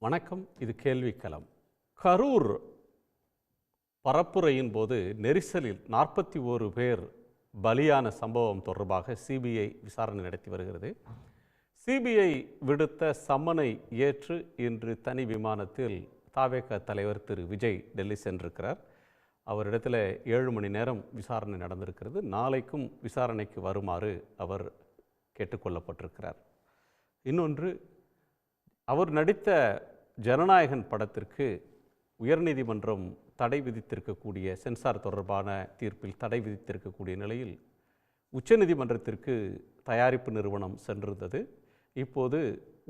வணக்கம். இது கேள்விக்களம். கரூர் பரப்புரையின் போது நெரிசலில் 41 பேர் பலியான சம்பவம் தொடர்பாக சிபிஐ விசாரணை நடத்தி வருகிறது. சிபிஐ விடுத்த சம்மனை ஏற்று இன்று தனி விமானத்தில் தவேக தலைவர் திரு விஜய் டெல்லி சென்றிருக்கிறார். அவரிடத்தில் 7 மணி நேரம் விசாரணை நடந்திருக்கிறது. நாளைக்கும் விசாரணைக்கு வருமாறு அவர் கேட்டுக்கொள்ளப்பட்டிருக்கிறார். இன்னொன்று, அவர் நடித்த ஜனநாயகன் படத்திற்கு உயர்நீதிமன்றம் தடை விதித்திருக்கக்கூடிய சென்சார் தொடர்பான தீர்ப்பில் தடை விதித்திருக்கக்கூடிய நிலையில் உச்சநீதிமன்றத்திற்கு தயாரிப்பு நிறுவனம் சென்றிருந்தது. இப்போது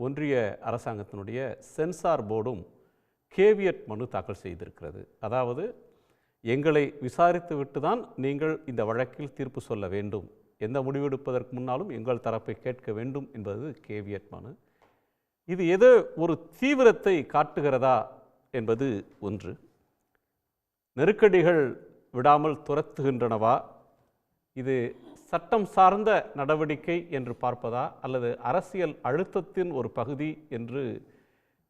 ஒன்றிய அரசாங்கத்தினுடைய சென்சார் போர்டும் கேவியட் மனு தாக்கல் செய்திருக்கிறது. அதாவது, எங்களை விசாரித்துவிட்டு தான் நீங்கள் இந்த வழக்கில் தீர்ப்பு சொல்ல வேண்டும், எந்த முடிவெடுப்பதற்கு முன்னாலும் எங்கள் தரப்பை கேட்க வேண்டும் என்பது கேவியட் மனு. இது ஏதோ ஒரு தீவிரத்தை காட்டுகிறதா என்பது ஒன்று. நெருக்கடிகள் விடாமல் துரத்துகின்றனவா, இது சட்டம் சார்ந்த நடவடிக்கை என்று பார்ப்பதா அல்லது அரசியல் அழுத்தத்தின் ஒரு பகுதி என்று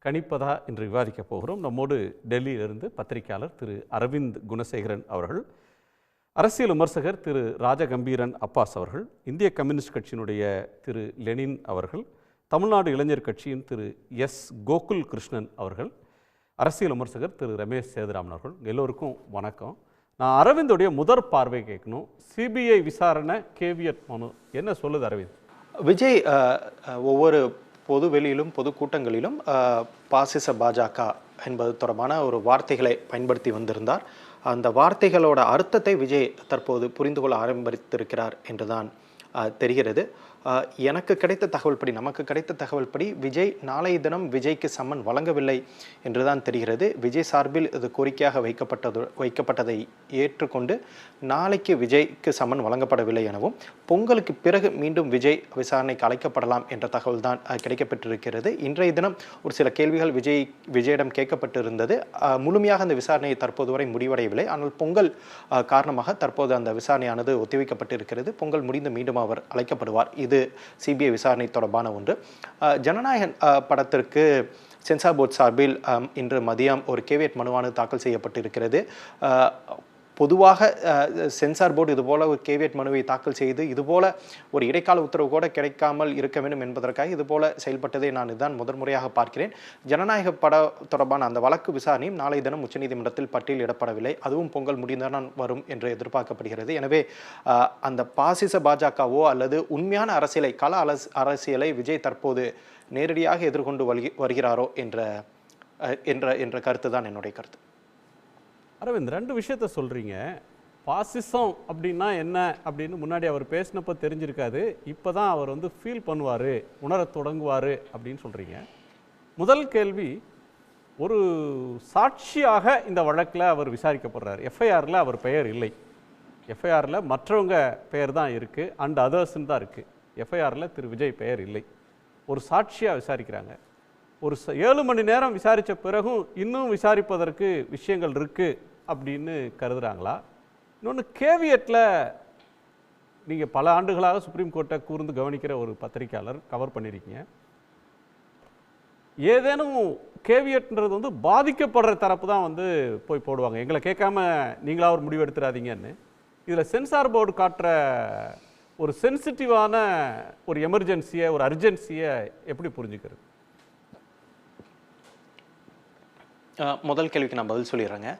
கணிப்பதா என்று விவாதிக்கப் போகிறோம். நம்மோடு டெல்லியிலிருந்து பத்திரிகையாளர் திரு அரவிந்த் குணசேகரன் அவர்கள், அரசியல் விமர்சகர் திரு ராஜகம்பீரன் அப்பாஸ் அவர்கள், இந்திய கம்யூனிஸ்ட் கட்சியினுடைய திரு லெனின் அவர்கள், தமிழ்நாடு இளைஞர் கட்சியின் திரு எஸ் கோகுல் கிருஷ்ணன் அவர்கள், அரசியல் விமர்சகர் திரு ரமேஷ் சேதுராமன் அவர்கள். எல்லோருக்கும் வணக்கம். நான் அரவிந்தோடைய முதற் பார்வை கேட்கணும். சிபிஐ விசாரணை, கேவியட் மனு என்ன சொல்லுது அரவிந்த்? விஜய் ஒவ்வொரு பொது வெளியிலும் பொது கூட்டங்களிலும் பாசிச பாஜக என்பது தொடர்பான ஒரு வார்த்தைகளை பயன்படுத்தி வந்திருந்தார். அந்த வார்த்தைகளோட அர்த்தத்தை விஜய் தற்போது புரிந்து கொள்ள ஆரம்பித்திருக்கிறார் என்றுதான் தெரிகிறது. எனக்கு கிடைத்த தகவல் படி, நமக்கு கிடைத்த தகவல் படி, விஜய் நாளைய தினம் விஜய்க்கு சம்மன் வழங்கவில்லை என்றுதான் தெரிகிறது. விஜய் சார்பில் இது கோரிக்கையாக வைக்கப்பட்டதை ஏற்றுக்கொண்டு நாளைக்கு விஜய்க்கு சம்மன் வழங்கப்படவில்லை எனவும், பொங்கலுக்கு பிறகு மீண்டும் விஜய் விசாரணைக்கு அழைக்கப்படலாம் என்ற தகவல் தான் கிடைக்கப்பட்டிருக்கிறது. இன்றைய தினம் ஒரு சில கேள்விகள் விஜயிடம் கேட்கப்பட்டிருந்தது. முழுமையாக அந்த விசாரணையை தற்போது வரை முடிவடையவில்லை. ஆனால் பொங்கல் காரணமாக தற்போது அந்த விசாரணையானது ஒத்திவைக்கப்பட்டிருக்கிறது. பொங்கல் முடிந்து மீண்டும் அவர் அழைக்கப்படுவார். இது சிபிஐ விசாரணை தொடர்பான ஒன்று. ஜனநாயகன் படத்திற்கு சென்சார் போர்ட் சார்பில் இன்று மதியம் ஒரு கேவியட் மனுவானது தாக்கல் செய்யப்பட்டிருக்கிறது. பொதுவாக சென்சார் போர்டு இதுபோல ஒரு கேவியட் மனுவை தாக்கல் செய்து இதுபோல ஒரு இடைக்கால உத்தரவு கூட கிடைக்காமல் இருக்க வேண்டும் என்பதற்காக இதுபோல செயல்பட்டதை நான் இதுதான் முதன்முறையாக பார்க்கிறேன். ஜனநாயக பட தொடர்பான அந்த வழக்கு விசாரணையும் நாளை தினம் உச்சநீதிமன்றத்தில் பட்டியலிடப்படவில்லை. அதுவும் பொங்கல் முடிந்ததான் வரும் என்று எதிர்பார்க்கப்படுகிறது. எனவே அந்த பாசிச பாஜகவோ அல்லது உண்மையான அரசியலை, கள அரசியலை விஜய் தற்போது நேரடியாக எதிர்கொண்டு வருகிறாரோ என்ற கருத்து தான் என்னுடைய கருத்து. அரவிந்த், 2 விஷயத்த சொல்கிறீங்க. பாசிசம் அப்படின்னா என்ன அப்படின்னு முன்னாடி அவர் பேசினப்போ தெரிஞ்சிருக்காது. இப்போ தான் அவர் ஃபீல் பண்ணுவார், உணர தொடங்குவார் அப்படின்னு சொல்கிறீங்க. முதல் கேள்வி, ஒரு சாட்சியாக இந்த வழக்கில் அவர் விசாரிக்கப்படுறார். எஃப்ஐஆரில் அவர் பெயர் இல்லை. எஃப்ஐஆரில் மற்றவங்க பெயர் தான் இருக்குது, அண்ட் அதர்ஸ்ன்னு தான் இருக்குது. எஃப்ஐஆரில் திரு விஜய் பெயர் இல்லை. ஒரு சாட்சியாக விசாரிக்கிறாங்க. ஒரு 7 மணி நேரம் விசாரித்த பிறகும் இன்னும் விசாரிப்பதற்கு விஷயங்கள் இருக்குது அப்படின்னு கருதுகிறாங்களா? இன்னொன்று, கேவியட்டில் நீங்கள் பல ஆண்டுகளாக சுப்ரீம் கோர்ட்டை கூர்ந்து கவனிக்கிற ஒரு பத்திரிகையாளர், கவர் பண்ணியிருக்கீங்க. ஏதேனும் கேவியட்ன்றது பாதிக்கப்படுற தரப்பு தான் போய் போடுவாங்க, எங்களை கேட்காம நீங்களா ஒரு முடிவு எடுத்துடாதீங்கன்னு. இதில் சென்சார் போர்டு காட்டுற ஒரு சென்சிட்டிவான ஒரு எமர்ஜென்சியை, ஒரு அர்ஜென்சியை எப்படி புரிஞ்சுக்கிறது? முதல் கேள்விக்கு நான் பதில் சொல்லிடுறேங்க.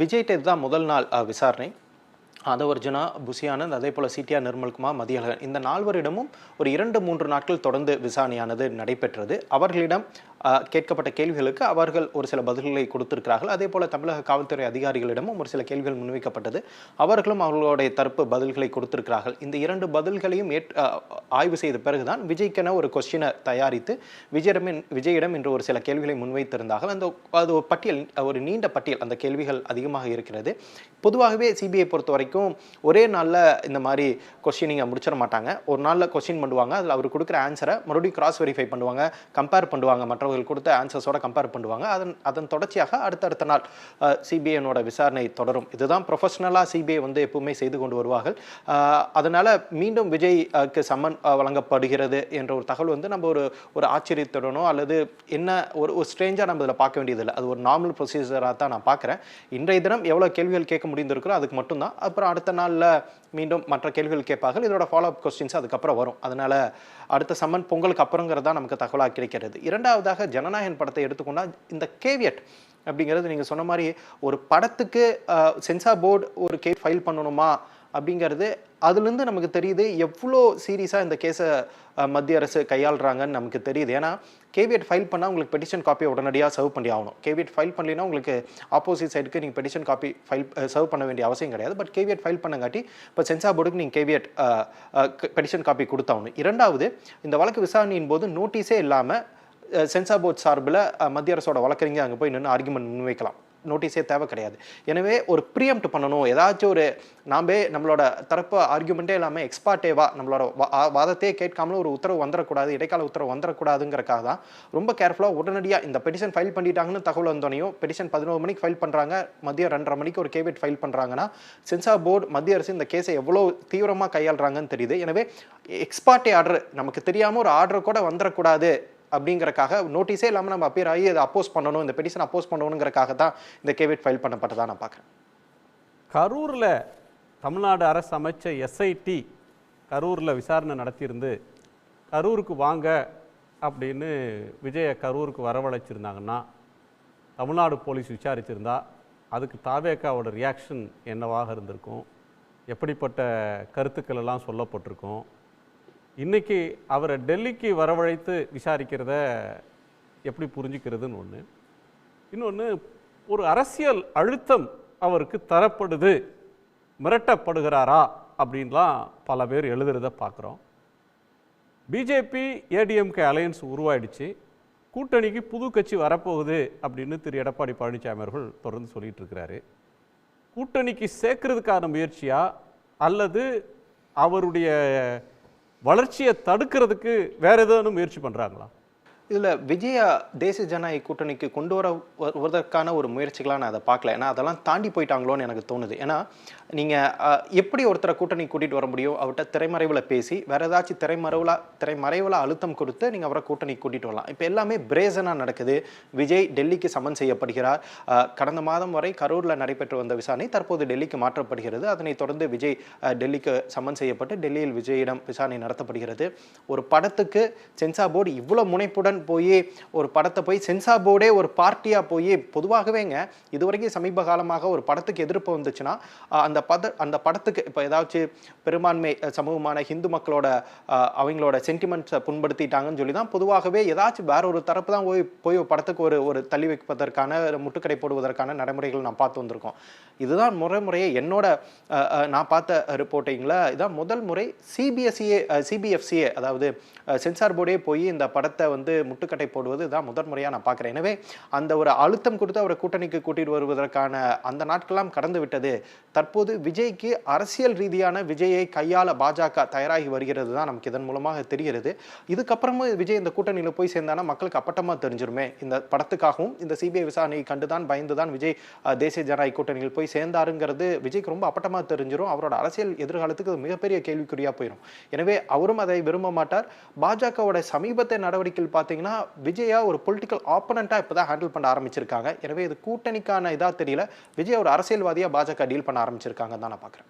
விஜய்கிட்ட இதுதான் முதல் நாள் விசாரணை. அதவர்ஜுனா, புசியானந்த், அதே போல் சிடிஆர் நிர்மல்குமார், மதியழகன், இந்த 4வரிடமும் ஒரு 2-3 நாட்கள் தொடர்ந்து விசாரணையானது நடைபெற்றது. அவர்களிடம் கேட்கப்பட்ட கேள்விகளுக்கு அவர்கள் ஒரு சில பதில்களை கொடுத்திருக்கிறார்கள். அதே போல் தமிழக காவல்துறை அதிகாரிகளிடமும் ஒரு சில கேள்விகள் முன்வைக்கப்பட்டது. அவர்களும் அவர்களுடைய தரப்பு பதில்களை கொடுத்திருக்கிறார்கள். இந்த 2 பதில்களையும் ஆய்வு செய்த பிறகுதான் விஜய்க்கென ஒரு கொஸ்டினை தயாரித்து விஜயிடம் இன்று ஒரு சில கேள்விகளை முன்வைத்திருந்தார்கள். அது ஒரு பட்டியல், ஒரு நீண்ட பட்டியல், அந்த கேள்விகள் அதிகமாக இருக்கிறது. பொதுவாகவே சிபிஐ பொறுத்த வரைக்கும் ஒரே நாளில் இந்த மாதிரி கொஸ்டினிங்கை முடிச்சிட மாட்டாங்க. ஒரு நாளில் கொஸ்டின் பண்ணுவாங்க, அதில் அவர் கொடுக்குற ஆன்சரை மறுபடியும் கிராஸ் வெரிஃபை பண்ணுவாங்க, கம்பேர் பண்ணுவாங்க மற்றவர்கள் அவர்கள் கொடுத்த ஆன்சர்ஸோட கம்பேர் பண்ணுவாங்க. அதன் தொடர்ச்சியாக அடுத்தடுத்த நாள் சிபிஐனோட விசாரணை தொடரும். இதுதான் ப்ரொஃபஷனலாக சிபிஐ வந்து எப்பவுமே செய்து கொண்டு வருவார்கள். அதனால மீண்டும் விஜய்க்கு சம்மன் வழங்கப்படுகிறது என்ற ஒரு தகவல் வந்து நம்ம ஒரு ஆச்சரியத்துடனோ அல்லது என்ன ஒரு ஸ்ட்ரேஞ்சாக நம்ம இதில் பார்க்க வேண்டியதில்லை. அது ஒரு நார்மல் ப்ரொசீஜராக தான் நான் பார்க்குறேன். இன்றைய தினம் எவ்வளோ கேள்விகள் கேட்க முடிந்திருக்கிறோ அதுக்கு மட்டும்தான். அப்புறம் அடுத்த நாளில் மீண்டும் மற்ற கேள்விகள் கேட்பார்கள். இதோட ஃபாலோ அப் கொஸ்டின்ஸ் அதுக்கப்புறம் வரும். அதனால அடுத்த சம்மன் பொங்கலுக்கு அப்புறங்கிறதா நமக்கு தகவலாக கிடைக்கிறது. இரண்டாவதாக ஜனநாயகன் படத்தை எடுத்துக்கொண்டால் இந்த கேவியட் அப்படிங்கிறது நீங்கள் சொன்ன மாதிரி ஒரு படத்துக்கு சென்சார் போர்டு ஒரு கேஸ் ஃபைல் பண்ணணுமா அப்படிங்கிறது அதுலேருந்து நமக்கு தெரியுது எவ்வளோ சீரியஸாக இந்த கேஸை மத்திய அரசு கையாளுறாங்கன்னு நமக்கு தெரியுது. ஏன்னா கேவியட் ஃபைல் பண்ணால் உங்களுக்கு பெட்டிஷன் காப்பியை உடனடியாக சர்வ் பண்ணி ஆகணும். கேவியட் ஃபைல் பண்ணலைன்னா உங்களுக்கு ஆப்போசிட் சைடுக்கு நீங்கள் பெட்டிஷன் காப்பி சர்வ் பண்ண வேண்டிய அவசியம் கிடையாது. பட் கேவியட் ஃபைல் பண்ணங்காட்டி இப்போ சென்சார் போர்டுக்கு நீங்கள் கேவியட் பெட்டிஷன் காப்பி கொடுத்தாகணும். இரண்டாவது, இந்த வழக்கு விசாரணையின் போது நோட்டீஸே இல்லாமல் சென்சார் போர்ட் சார்பில் மத்திய அரசோட வழக்கறிஞர் அங்கே போய் நின்று ஆர்குமெண்ட் முன்வைக்கலாம். நோட்டீஸே தேவை கிடையாது. எனவே ஒரு ப்ரீஎம்ப்ட் பண்ணணும், ஏதாச்சும் ஒரு நம்மளோட தரப்பு ஆர்குமெண்ட்டே இல்லாமல் எக்ஸ்பார்ட்டேவா நம்மளோட வாதத்தையே கேட்காமலும் ஒரு உத்தரவு வந்துடக்கூடாது, இடைக்கால உத்தரவு வந்துடக்கூடாதுங்கிறக்காக தான் ரொம்ப கேர்ஃபுல்லாக உடனடியாக இந்த பெட்டிஷன் ஃபைல் பண்ணிட்டாங்கன்னு தகவல் வந்தோனையும் பெட்டிஷன் 11 மணிக்கு ஃபைல் பண்ணுறாங்க, மதியம் 2:30 மணிக்கு ஒரு கேவியட் ஃபைல் பண்ணுறாங்கன்னா சென்சார் போர்டு மத்திய அரசு இந்த கேஸை எவ்வளோ தீவிரமாக கையாளுறாங்கன்னு தெரியுது. எனவே எக்ஸ்பார்ட்டே ஆர்டர் நமக்கு தெரியாமல் ஒரு ஆர்டர் கூட வந்துடக்கூடாது அப்படிங்கிறக்காக நோட்டீஸே இல்லாமல் நம்ம அப்பியர் ஆகி அதை அப்போஸ் பண்ணணும், இந்த பெட்டிஷன் அப்போஸ் பண்ணணுங்கிறக்காக தான் இந்த கேவியட் ஃபைல் பண்ணப்பட்டதாக நான் பார்க்குறேன். கரூரில் தமிழ்நாடு அரசு அமைச்ச எஸ்ஐடி கரூரில் விசாரணை நடத்தியிருந்து கரூருக்கு வாங்க அப்படின்னு விஜயை கரூருக்கு வரவழைச்சிருந்தாங்கன்னா தமிழ்நாடு போலீஸ் விசாரிச்சிருந்தா அதுக்கு தாவேக்காவோட ரியாக்ஷன் என்னவாக இருந்திருக்கும், எப்படிப்பட்ட கருத்துக்கள் எல்லாம் சொல்லப்பட்டிருக்கும். இன்றைக்கி அவரை டெல்லிக்கு வரவழைத்து விசாரிக்கிறத எப்படி புரிஞ்சுக்கிறதுன்னு ஒன்று. இன்னொன்று, ஒரு அரசியல் அழுத்தம் அவருக்கு தரப்படுது, மிரட்டப்படுகிறாரா அப்படின்லாம் பல பேர் எழுதுறத பார்க்குறோம். பிஜேபி ஏடிஎம்கே அலையன்ஸ் உருவாயிடுச்சு, கூட்டணிக்கு புது கட்சி வரப்போகுது அப்படின்னு திரு எடப்பாடி பழனிசாமி அவர்கள் தொடர்ந்து சொல்லிட்டு இருக்கிறாரு. கூட்டணிக்கு சேர்க்கறதுக்கான முயற்சியா அல்லது அவருடைய வளர்ச்சியை தடுக்கிறதுக்கு வேற ஏதாவது முயற்சி பண்ணுறாங்களா? இதில் விஜயா தேசிய ஜனநாயக கூட்டணிக்கு கொண்டு வருவதற்கான ஒரு முயற்சிகளாக நான் அதை பார்க்கல. ஏன்னா அதெல்லாம் தாண்டி போயிட்டாங்களோன்னு எனக்கு தோணுது. ஏன்னா நீங்கள் எப்படி ஒருத்தரை கூட்டணி கூட்டிகிட்டு வர முடியும்? அவர்கிட்ட திரைமறைவில் பேசி வேறு ஏதாச்சும் திரைமறைவில் அழுத்தம் கொடுத்து நீங்கள் அவரை கூட்டணி கூட்டிகிட்டு வரலாம். இப்போ எல்லாமே பிரேசனாக நடக்குது. விஜய் டெல்லிக்கு சம்மன் செய்யப்படுகிறார். கடந்த மாதம் வரை கரூரில் நடைபெற்று வந்த விசாரணை தற்போது டெல்லிக்கு மாற்றப்படுகிறது. அதனைத் தொடர்ந்து விஜய் டெல்லிக்கு சம்மன் செய்யப்பட்டு டெல்லியில் விஜயிடம் விசாரணை நடத்தப்படுகிறது. ஒரு படத்துக்கு சென்சார் போர்டு இவ்வளோ முனைப்புடன் போய் ஒரு படத்தை போய் சென்சார் போர்டே ஒரு பார்ட்டியாக போய் பொதுவாகவேங்க இதுவரைக்கும் சமீப காலமாக ஒரு படத்துக்கு எதிர்ப்பு வந்துச்சுன்னா அந்த படத்துக்கு இப்போ ஏதாச்சும் பெரும்பான்மை சமூகமான ஹிந்து மக்களோட அவங்களோட சென்டிமெண்ட்ஸை புண்படுத்திட்டாங்கன்னு சொல்லி தான் பொதுவாகவே ஏதாச்சும் வேற ஒரு தரப்பு தான் போய் படத்துக்கு ஒரு தள்ளி வைப்பதற்கான முட்டுக்கடை போடுவதற்கான நடைமுறைகள் நான் பார்த்து வந்திருக்கோம். இதுதான் முறையே என்னோட நான் பார்த்த ரிப்போர்ட்டிங்கில் இதான் முதல் முறை சிபிஎஃப்சிஏ அதாவது சென்சார் போர்டே போய் இந்த படத்தை வந்து முட்டுக்கட்டை போடுவது தான் முதல் முறையாக நான் பார்க்குறேன். எனவே அந்த ஒரு அழுத்தம் கொடுத்து அவரை கூட்டணிக்கு கூட்டிட்டு வருவதற்கான அந்த நாட்கெல்லாம் கடந்து விட்டது. தற்போது விஜய்க்கு அரசியல் ரீதியான விஜயை கையாள பாஜக தயாராகி வருகிறது தான் நமக்கு இதன் மூலமாக தெரிகிறது. இதுக்கப்புறமும் விஜய் இந்த கூட்டணியில் போய் சேர்ந்தானா மக்களுக்கு அப்பட்டமாக தெரிஞ்சிருமே. இந்த படத்துக்காகவும் இந்த சிபிஐ விசாரணையை கண்டுதான் பயந்துதான் விஜய் தேசிய ஜனநாயக கூட்டணியில் போய் சேர்ந்தாருங்கிறது விஜய்க்கு ரொம்ப அப்பட்டமாக தெரிஞ்சிடும். அவரோட அரசியல் எதிர்காலத்துக்கு மிகப்பெரிய கேள்விக்குறியாக போயிடும். எனவே அவரும் அதை விரும்ப மாட்டார். பாஜகவோட சமீபத்தை நடவடிக்கைகள் பார்த்தீங்கன்னா விஜயா ஒரு பொலிட்டிக்கல் ஆப்பனண்டா இப்பதான் ஹேண்டில் பண்ண ஆரம்பிச்சிருக்காங்க. எனவே இது கூட்டணிக்கான இதா தெரியல, விஜய் ஒரு அரசியல்வாதியா பாஜக டீல் பண்ண ஆரம்பிச்சிருக்காங்க தான் நான் பார்க்குறேன்.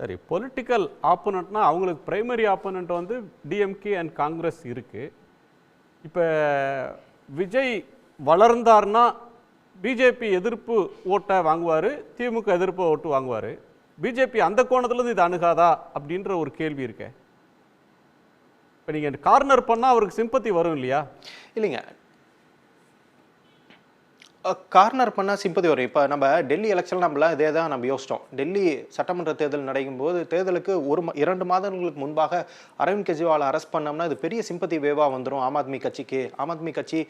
சரி, பொலிட்டிக்கல் ஆப்போனண்ட்னா அவங்களுக்கு பிரைமரி ஆப்போனண்ட் வந்து டிஎம்கே அண்ட் காங்கிரஸ் இருக்கு. இப்போ விஜய் வளர்ந்தார்னா பிஜேபி எதிர்ப்பு ஓட்டை வாங்குவார், திமுக எதிர்ப்பு ஓட்டு வாங்குவார். பிஜேபி அந்த கோணத்துலேருந்து இது அணுகாதா அப்படின்ற ஒரு கேள்வி இருக்கு. இப்போ நீங்கள் கார்னர் பண்ணால் அவருக்கு சிம்பத்தி வரும் இல்லையா? இல்லைங்க, கார்னர் பண்ணால் சிம்பதி வரும். இப்போ நம்ம டெல்லி எலெக்ஷன் நம்மளாம் இதே தான் நம்ம யோசித்தோம். டெல்லி சட்டமன்ற தேர்தல் நடக்கும் போது தேர்தலுக்கு 2 மாதங்களுக்கு முன்பாக அரவிந்த் கெஜ்ரிவாலை அரெஸ்ட் பண்ணோம்னா இது பெரிய சிம்பதி வேவாக வந்துடும் ஆம் ஆத்மி கட்சிக்கு. ஆம் ஆத்மி கட்சி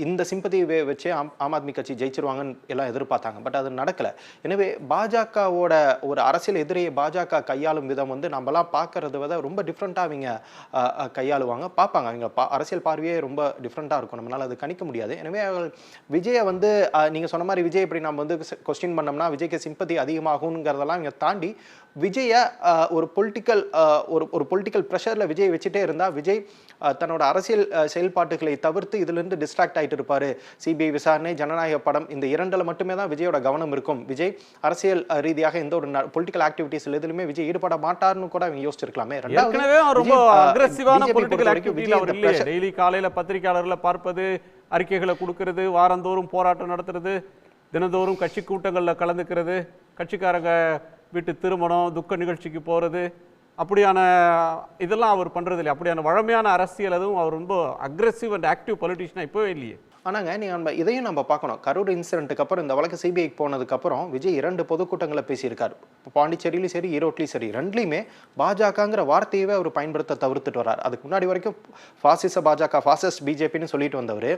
இந்த சிம்பதி வே வச்சு ஆம் ஆத்மி கட்சி ஜெயிச்சிருவாங்கன்னு எல்லாம் எதிர்பார்த்தாங்க. பட் அது நடக்கலை. எனவே பாஜகவோட ஒரு அரசியல் எதிரியை பாஜக கையாளும் விதம் வந்து நம்மலாம் பார்க்கறத விட ரொம்ப டிஃப்ரெண்ட்டாக அவங்க கையாளுவாங்க, பார்ப்பாங்க. அவங்க அரசியல் பார்வையே ரொம்ப டிஃப்ரெண்ட்டாக இருக்கும். நம்மளால் அது கணிக்க முடியாது. எனவே அவர்கள் விஜயை வந்து நீங்க சொன்ன மாதிரி விஜய் இப்படி நம்ம வந்து கொஸ்டின் பண்ணோம்னா விஜய்க்கு சிம்பதி அதிகமாகுங்கிறதெல்லாம் இங்க தாண்டி விஜய ஒரு பொலிட்டிக்கல் ப்ரெஷர்ல விஜய் வச்சுட்டே இருந்தா விஜய் தன்னோட அரசியல் செயல்பாட்டுகளை தவிர்த்து இதுல இருந்து டிஸ்ட்ராக்ட் ஆயிட்டு இருப்பாரு. சிபிஐ விசாரணை, ஜனநாயக படம் இந்த 2ல மட்டுமே தான் விஜயோட கவனம் இருக்கும். விஜய் அரசியல் ரீதியாக எந்த ஒரு பொலிட்டிக்கல் ஆக்டிவிட்டிஸ்ல எதுலயுமே விஜய் ஈடுபட மாட்டார்னு கூட அவங்க யோசிச்சிருக்கலாமே. ரொம்ப அக்ரெசிவான பொலிட்டிக்கல் ஆக்டிவிட்டில அவர் இல்லையே. டெய்லி காலையில பத்திரிகையாளர்களை பார்ப்பது, அறிக்கைகளை கொடுக்கிறது, வாரந்தோறும் போராட்டம் நடத்துறது, தினந்தோறும் கட்சி கூட்டங்களில் கலந்துக்கிறது, கட்சிக்காரங்க வீட்டு திருமணம், துக்க நிகழ்ச்சிக்கு போகிறது, அப்படியான இதெல்லாம் அவர் பண்ணுறது இல்லை. அப்படியான வழமையான அரசியல் அதுவும் அவர் ரொம்ப அக்ரெசிவ் அண்ட் ஆக்டிவ் பொலிட்டிஷியனாக இப்போவே இல்லையே. ஆனாங்க நீங்கள் இதையும் நம்ம பார்க்கணும். கரூர் இன்சிடென்ட்டுக்கு அப்புறம் இந்த வழக்கு சிபிஐக்கு போனதுக்கப்புறம் விஜய் 2 பொதுக்கூட்டங்களை பேசியிருக்காரு. பாண்டிச்சேரியிலும் சரி, ஈரோட்லையும் சரி, 2லையுமே பாஜகங்கிற வார்த்தையவே அவர் பயன்படுத்த தவிர்த்துட்டு வர்றார். அதுக்கு முன்னாடி வரைக்கும் பாசிச பாஜக, பாசிஸ்ட் பிஜேபின்னு சொல்லிட்டு வந்தவர்